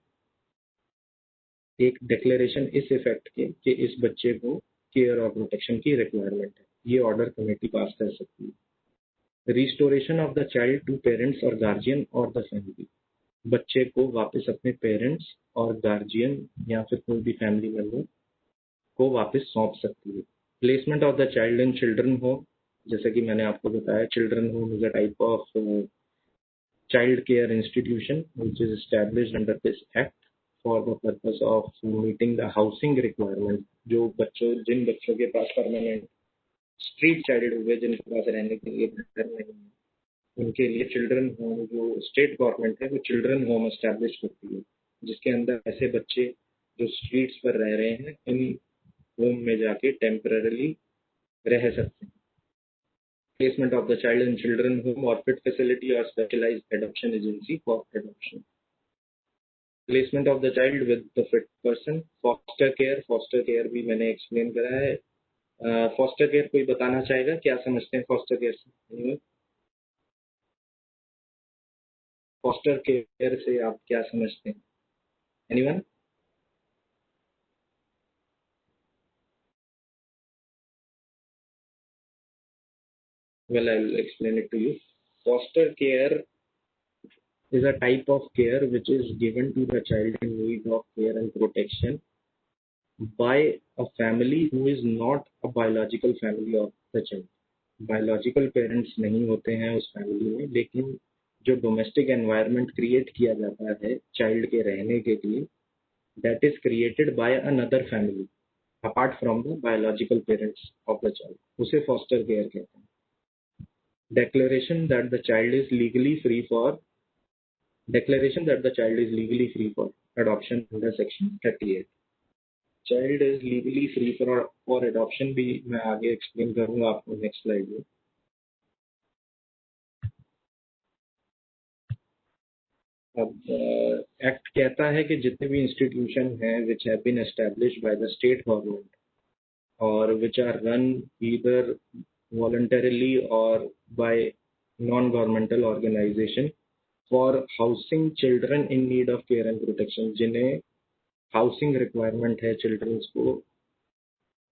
एक डिक्लेरेशन इस इफेक्ट के कि इस बच्चे को केयर और प्रोटेक्शन की रिक्वायरमेंट है, ये ऑर्डर कमेटी पास कर सकती है. Restoration of the child to parents or guardian or the family. बच्चे को वापस अपने पेरेंट्स और गार्जियन या फिर कोई भी फैमिली मेंबर को वापस सौंप सकती है. Placement of the child in children home, जैसे कि मैंने आपको बताया, children home is a type of child care institution which is established under this act for the purpose of meeting the housing requirement. जिन बच्चों के पास परमानेंट स्ट्रीट चाइल्ड हुए, जिनके पास रहने के लिए घर नहीं है, उनके लिए चिल्ड्रन होम जो स्टेट गवर्नमेंट है वो चिल्ड्रन होम एस्टैब्लिश करती है, जिसके अंदर ऐसे बच्चे जो स्ट्रीट्स पर रह रहे हैं इन होम में जाके टेम्पररीली रह सकते हैं. Placement of the child in children home or fit facility or specialized adoption agency for adoption. Placement of the child with the fit person. Foster care भी मैंने explain करा है. Foster care कोई बताना चाहेगा क्या समझते हैं foster care से? Foster care से आप क्या समझते हैं? Anyone? Well, I will explain it to you. Foster care is a type of care which is given to the child in need of care and protection by a family who is not a biological family of the child. Biological parents नहीं होते हैं उस family में, लेकिन जो domestic environment create किया जाता है चाइल्ड के रहने के लिए, that is created by another family apart from the biological parents of the child, उसे फॉस्टर केयर कहते हैं. Declaration that the child is legally free for adoption under section 38. Child is legally free for adoption भी मैं आगे explain करूंगा आपको next slide में. अब एक्ट कहता है कि जितने भी इंस्टीट्यूशन हैं which have been established by the state government or which are run either voluntarily or by non-governmental organization for housing children in need of care and protection, जिन्हें housing requirement है children's को,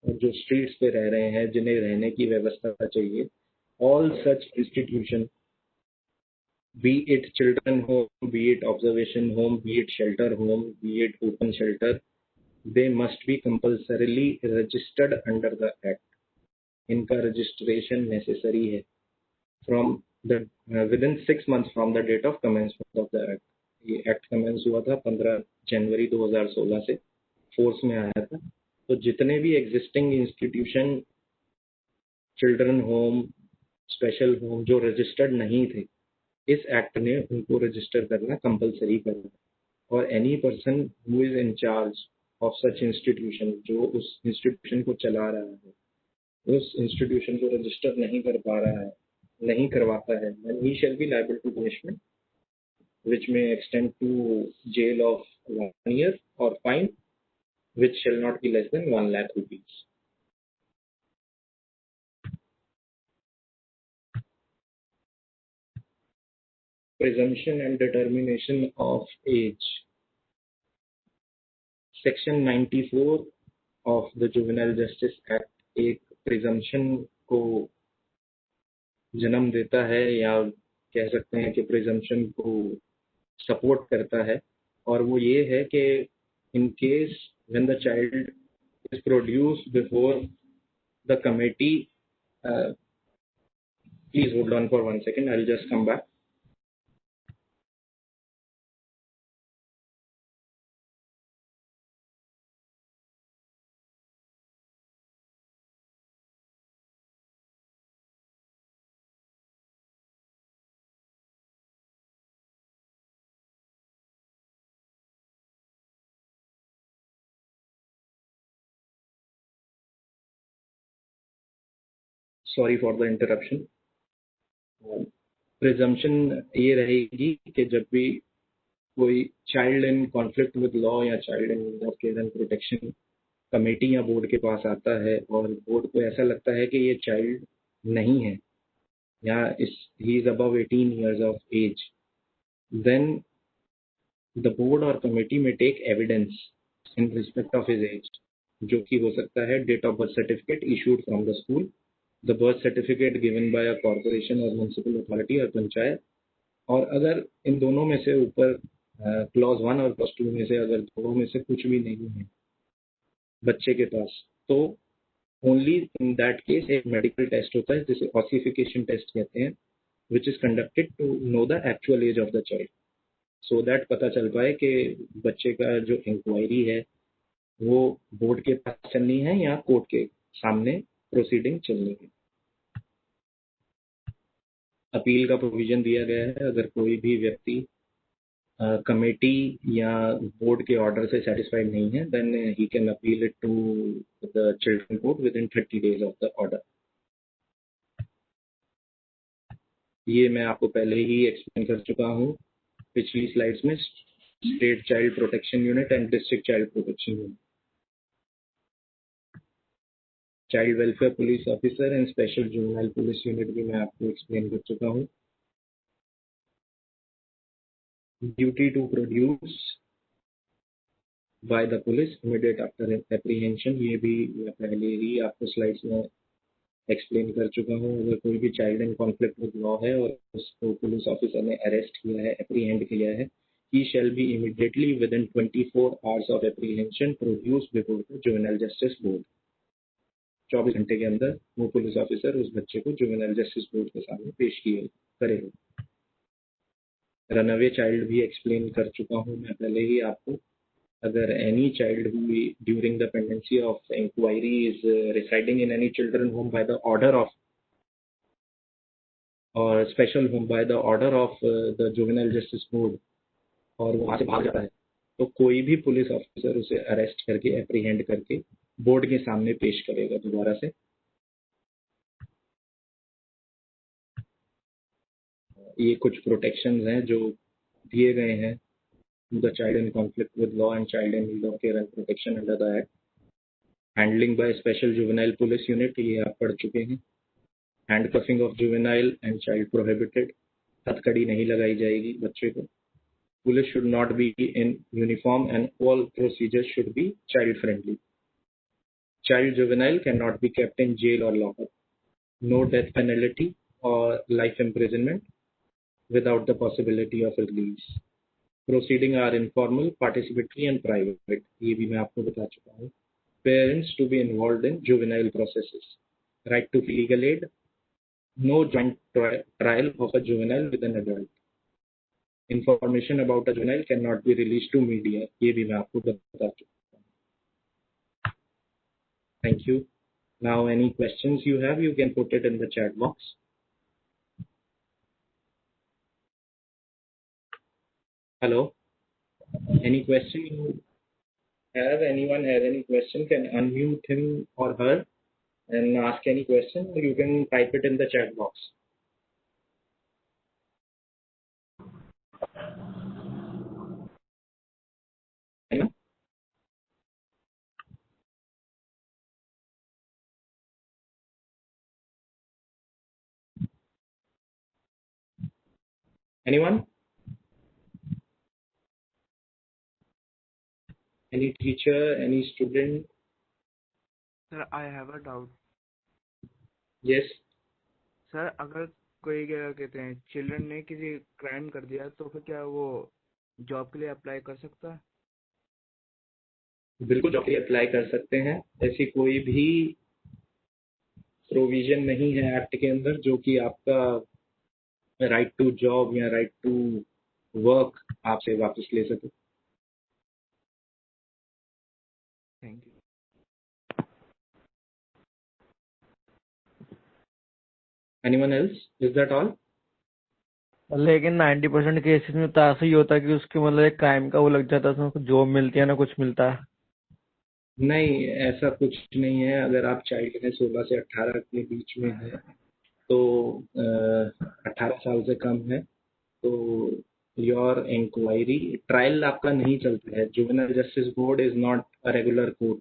जो streets पे रह रहे हैं, जिन्हें रहने की व्यवस्था चाहिए, all such institution, be it children home, be it observation home, be it shelter home, be it open shelter, they must be compulsorily registered under the act. इनका रजिस्ट्रेशन नेसेसरी है from the within 6 months from the date of commencement of the act. ये act commence हुआ था 15 जनवरी 2016 से, force में आया था. तो जितने भी existing institution, children home, special home जो रजिस्टर्ड नहीं थे, इस एक्ट ने उनको रजिस्टर करना कंपलसरी कर दिया. और any person who is in charge of such institution, जो उस इंस्टीट्यूशन को चला रहा है, उस इंस्टीट्यूशन को रजिस्टर नहीं कर पा रहा है, नहीं करवाता है, then he shall be liable to punishment which may extend to jail of 1 year or fine which shall not be less than 1 lakh rupees. Presumption and determination of age. Section 94 of the Juvenile Justice Act एक presumption को जन्म देता है, या कह सकते हैं कि प्रिजम्पशन को सपोर्ट करता है, और वो ये है कि in case when the child is produced before the committee, please hold on for 1 second, I will just come back. Sorry for the interruption. Presumption ये रहेगी कि जब भी कोई child in conflict with law या child in need of care and protection committee या board के पास आता है, और बोर्ड को ऐसा लगता है कि ये चाइल्ड नहीं है या he is above 18 years of age, then the board or committee may take evidence in respect of his age, जो कि हो सकता है date of birth certificate issued from the school, the birth certificate given by a corporation or municipal authority or panchayat, और अगर इन दोनों में से ऊपर क्लॉज 1 और क्लॉज 2 में से अगर दोनों में से कुछ भी नहीं है बच्चे के पास, तो ओनली इन दैट केस एक मेडिकल टेस्ट होता है जिसे ऑसिफिकेशन टेस्ट कहते हैं, which is conducted to know the actual age of the child, so that पता चल पाए कि बच्चे का जो इंक्वायरी है वो बोर्ड के पास चलनी है या कोर्ट के सामने प्रोसीडिंग चलनी है. अपील का प्रोविजन दिया गया है. अगर कोई भी व्यक्ति कमेटी या बोर्ड के ऑर्डर से सेटिस्फाइड नहीं है, then he can appeal it to the children court within 30 days of the order. ये मैं आपको पहले ही एक्सप्लेन कर चुका हूँ पिछली स्लाइड्स में, state child protection unit and district child protection unit. Child welfare police officer and special juvenile police unit भी मैं आपको एक्सप्लेन कर चुका हूँ. Duty to produce by the police immediate after apprehension, ये भी मैं पहले ही आपको स्लाइड्स में एक्सप्लेन कर चुका हूँ. अगर कोई भी child in conflict with law है और उसको पुलिस ऑफिसर ने अरेस्ट किया है, एप्रीहेंड किया है, he shall be immediately within 24 hours of apprehension produced before the juvenile justice board. 24 घंटे के अंदर वो पुलिस ऑफिसर उस बच्चे को जुवेनाइल जस्टिस बोर्ड के सामने पेश करेगा। रनअवे चाइल्ड भी एक्सप्लेन कर चुका हूँ मैं पहले ही आपको। अगर any child who during the pendency of inquiry is residing in any children home by the order of or special home by the order of the juvenile justice board और वहां से भाग जाता है तो कोई भी पुलिस ऑफिसर उसे अरेस्ट करके एप्रीहेंड करके बोर्ड के सामने पेश करेगा दोबारा से। ये कुछ प्रोटेक्शंस हैं जो दिए गए हैं the child in conflict with law and child in need of care and protection under the act. Handling by special juvenile police unit ये आप पढ़ चुके हैं। Handcuffing of juvenile and child prohibited, हथकड़ी नहीं लगाई जाएगी बच्चे को। Police should not be in uniform and all procedures should be child friendly. Child juvenile cannot be kept in jail or lockup. No death penalty or life imprisonment without the possibility of release. Proceeding are informal, participatory and private. ये भी मैं आपको बता चुका हूँ। Parents to be involved in juvenile processes. Right to legal aid. No joint trial of a juvenile with an adult. Information about a juvenile cannot be released to media. ये भी मैं आपको बता चुका हूँ। Thank you. Now any questions you have, you can put it in the chat box. Hello. Any question you have? Anyone has any question can unmute him or her and ask any question, or you can type it in the chat box. Anyone? Any teacher, any student? Sir I have a doubt. Yes. Sir अगर कोई क्या कहते हैं children ने किसी crime कर दिया तो फिर क्या वो जॉब के लिए अप्लाई कर सकता है? बिल्कुल जॉब के लिए अप्लाई कर सकते हैं। ऐसी कोई भी प्रोविजन नहीं है एक्ट के अंदर जो कि आपका राइट टू जॉब या राइट टू वर्क आपसे वापस ले सके। Thank you. Anyone else? Is that all? लेकिन 90% केसेस में तो ऐसा ही होता है कि उसके मतलब एक क्राइम का वो लग जाता है, उसको जॉब मिलती है ना कुछ मिलता है। नहीं, ऐसा कुछ नहीं है। अगर आप चाइल्ड में 16 से 18 के बीच में है तो 18 साल से कम है तो योर इंक्वायरी ट्रायल आपका नहीं चलता है। Juvenile justice board is not a regular court.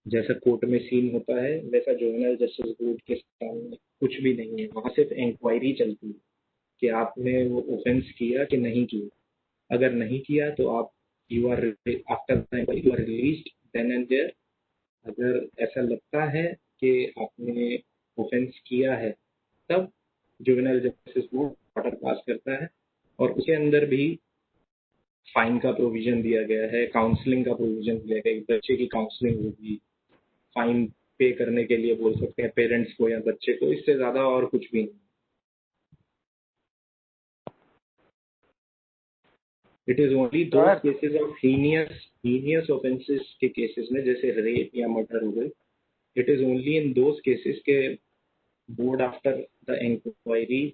जैसा कोर्ट में सीन होता है वैसा जुवेनाइल जस्टिस बोर्ड के सामने कुछ भी नहीं है। वहाँ सिर्फ इंक्वायरी चलती है कि आपने वो ऑफेंस किया कि नहीं किया। अगर नहीं किया तो आप you are after you are released then and there. अगर ऐसा लगता है कि आपने ऑफेंस किया है तब juvenile justice board order pass करता है और उसके अंदर भी फाइन का प्रोविजन दिया गया है, काउंसलिंग का प्रोविजन दिया गया है। बच्चे की काउंसलिंग होगी, फाइन पे करने के लिए बोल सकते हैं पेरेंट्स को या बच्चे को, इससे ज्यादा और कुछ भी नहीं। It is only those cases of heinous offences के केसेस में जैसे रेप या मर्डर हो गए। It is only in those cases के board after the inquiry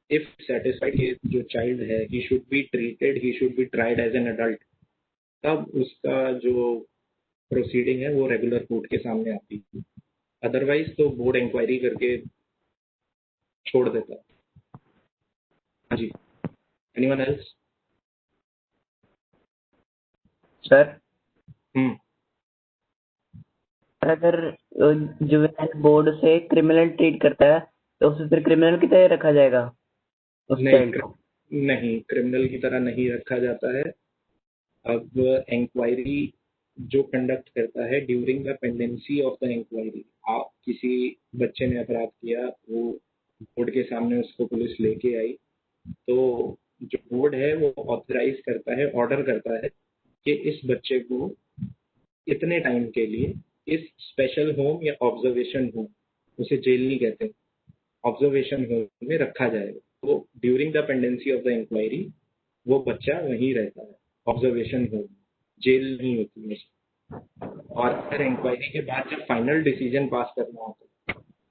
if satisfied जो चाइल्ड है he should be treated, he should be tried as an adult, तब उसका जो प्रोसीडिंग है वो रेगुलर कोर्ट के सामने आती है। अदरवाइज तो बोर्ड इंक्वायरी करके छोड़ देता है। हाँ जी। Anyone else? सर अगर जुवेनाइल बोर्ड से क्रिमिनल ट्रीट करता है तो उसे फिर क्रिमिनल की तरह रखा जाएगा उस चाइल्ड को? नहीं, क्रिमिनल की तरह नहीं रखा जाता है। अब इंक्वायरी जो कंडक्ट करता है during the pendency of the inquiry, आप किसी बच्चे ने अपराध किया, वो बोर्ड के सामने उसको पुलिस लेके आई तो जो बोर्ड है वो ऑथराइज करता है, ऑर्डर करता है कि इस बच्चे को इतने टाइम के लिए इस स्पेशल होम या ऑब्जर्वेशन होम, उसे जेल नहीं कहते, ऑब्जर्वेशन होम में रखा जाएगा। तो during the pendency of the inquiry वो बच्चा वहीं रहता है, ऑब्जर्वेशन होम, जेल नहीं होती है। और अगर इंक्वायरी के बाद जब फाइनल डिसीजन पास करना होता है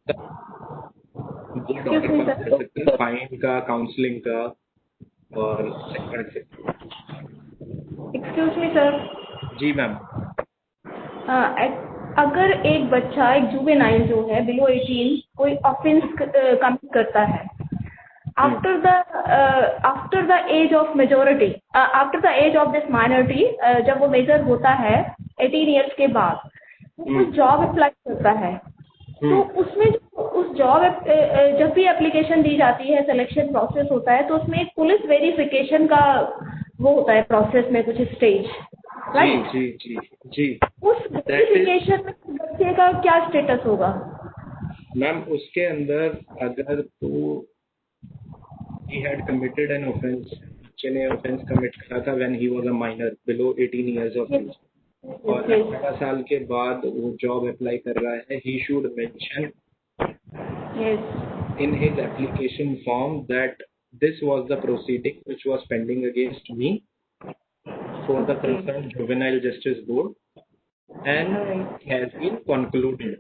तब बोर्ड ऑर्डर पास कर सकते हैं, फाइन का, काउंसलिंग का और एक्सक्यूज मी सर। जी मैम। अगर एक बच्चा, एक जुवेनाइल जो है बिलो 18 कोई ऑफेंस कमिट करता है after the age of majority, after the age of this minority, जब वो मेजर होता है 18 ईयर्स के बाद, वो जॉब अप्लाई करता है, तो उसमें उस जॉब जब भी एप्लीकेशन दी जाती है, सिलेक्शन प्रोसेस होता है, तो उसमें एक पुलिस वेरिफिकेशन का वो होता है प्रोसेस में कुछ स्टेज, राइट? जी जी जी। उस वेरिफिकेशन में बच्चे का क्या स्टेटस होगा? मैम उसके अंदर अगर तो he had committed an offense, बच्चे ने ऑफेंस कमिट करा था when he was a minor below 18 years of age, और 18 साल के बाद वो जॉब अप्लाई कर रहा है, he should mention in his application form that this was the proceeding which was pending against me for the concerned juvenile justice board and has been concluded.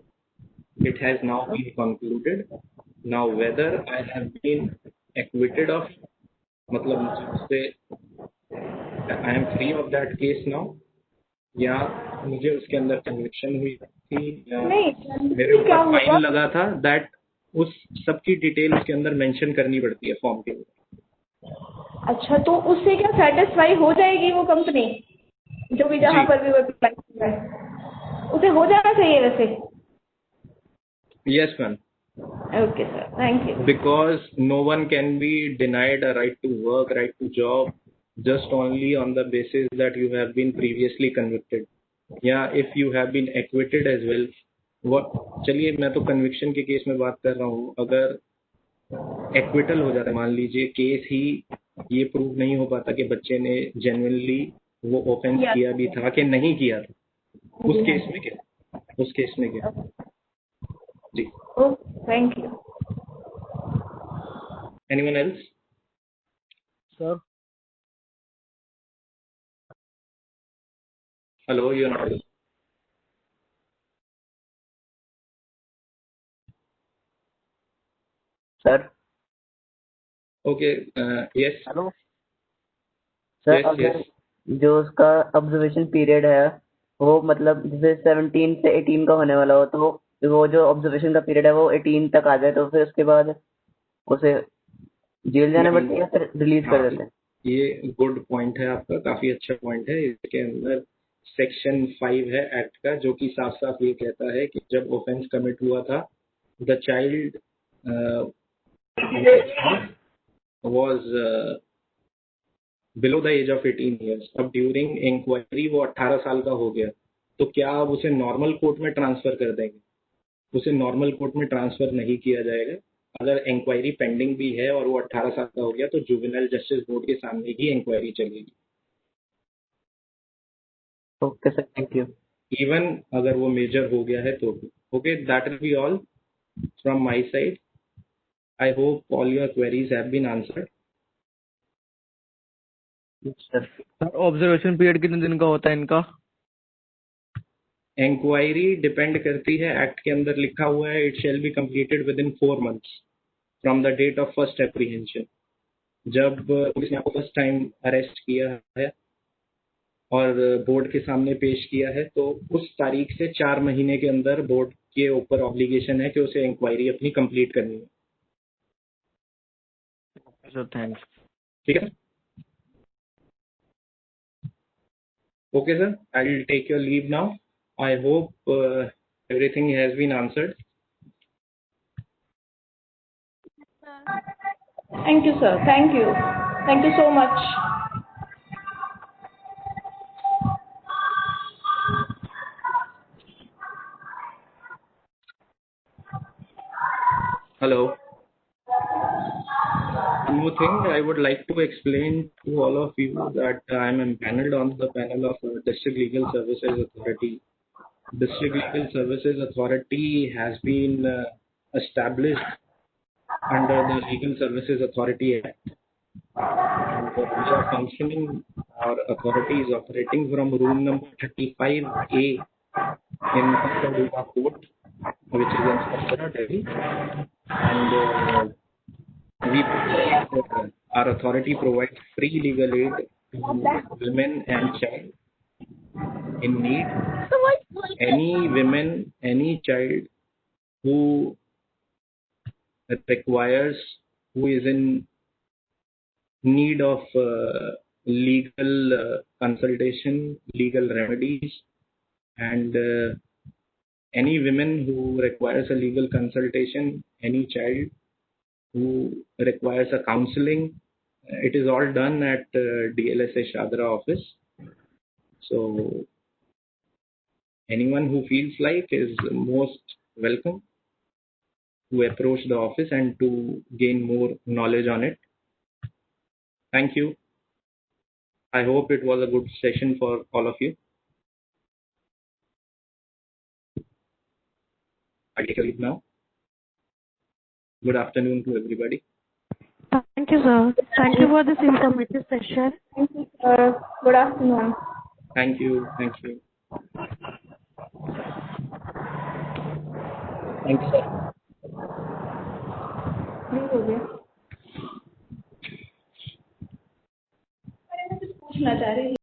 It has now been concluded. Now whether I have been acquitted of, मतलब मुझे उससे I am free of that case now, या मुझे उसके अंदर conviction हुई थी या मेरे ऊपर फाइन लगा था, दैट उस सब की डिटेल उसके अंदर मेंशन करनी पड़ती है फॉर्म के अंदर। अच्छा, तो उससे क्या सेटिस्फाई हो जाएगी वो कंपनी जो भी जहाँ पर भी वो अप्लाई कर रहा है, उसे हो जाना चाहिए वैसे? Yes ma'am. Okay sir, thank you. Because no one can be denied a right to work, right to job, just only on the basis that you have been previously convicted. Yeah, if you have been acquitted as well. What? चलिए मैं तो conviction के case में बात कर रहा हूँ। अगर acquittal हो जाता है, मान लीजिए केस ही ये प्रूव नहीं हो पाता कि बच्चे ने genuinely वो offense किया भी था कि नहीं किया था, उस केस में क्या? उस केस में क्या? जी। Thank you. Anyone else? Sir. Hello, you're not. Sir. Okay. Yes. Hello. Sir yes, अगर yes. जो उसका ऑब्जर्वेशन पीरियड है वो मतलब जैसे 17 से 18 का होने वाला हो, तो वो जो ऑब्जर्वेशन का पीरियड है वो 18 तक आ जाए, तो फिर उसके बाद उसे जेल जाना पड़ता है या फिर रिलीज कर देते हैं? ये गुड पॉइंट है आपका, काफी अच्छा पॉइंट है। इसके अंदर सेक्शन 5 है एक्ट का, जो कि साफ साफ ये कहता है कि जब ऑफेंस कमिट हुआ था, the child was below the age of 18 years. अब ड्यूरिंग इंक्वायरी वो 18 साल का हो गया, तो क्या अब उसे नॉर्मल कोर्ट में ट्रांसफर कर देंगे? उसे नॉर्मल कोर्ट में ट्रांसफर नहीं किया जाएगा। अगर इंक्वायरी पेंडिंग भी है और वो 18 साल का हो गया, तो जुवेनाइल जस्टिस बोर्ड के सामने ही इंक्वायरी चलेगी। Okay sir, thank you. Even अगर वो मेजर हो गया है तो भी। Okay, that will be all from my side. I hope all your queries have been answered. Sir observation period कितने दिन का होता है इनका? इंक्वायरी डिपेंड करती है, एक्ट के अंदर लिखा हुआ है, it shall be completed within 4 months from the date of first apprehension. जब पुलिस ने आपको फर्स्ट टाइम अरेस्ट किया है और बोर्ड के सामने पेश किया है, तो उस तारीख से 4 महीने के अंदर बोर्ड के ऊपर ऑब्लिगेशन है कि उसे इंक्वायरी अपनी कंप्लीट करनी है। Sir thanks. ठीक है, okay sir, I will take your leave now. I hope everything has been answered. Thank you sir, thank you so much. Hello. One more thing, I would like to explain to all of you that I am empaneled on the panel of District Legal Services Authority. District Legal Services Authority has been established under the Legal Services Authority Act. And we are functioning, our authority is operating from room number 35A in Kasaduba Court, which is in Satara, Delhi. And our authority provides free legal aid to women and child in need. Any women, any child who requires, who is in need of legal consultation, legal remedies, and any women who requires a legal consultation, any child who requires a counseling, it is all done at DLSA Shadra office. So anyone who feels like is most welcome to approach the office and to gain more knowledge on it. Thank you. I hope it was a good session for all of you. I take a leave now. Good afternoon to everybody. Thank you, sir. Thank you for this informative session. Thank you, sir. Good afternoon. Thank you. Thank you. Thank you, sir. नहीं हो गया। अरे मैं कुछ पूछना चाह रही थी।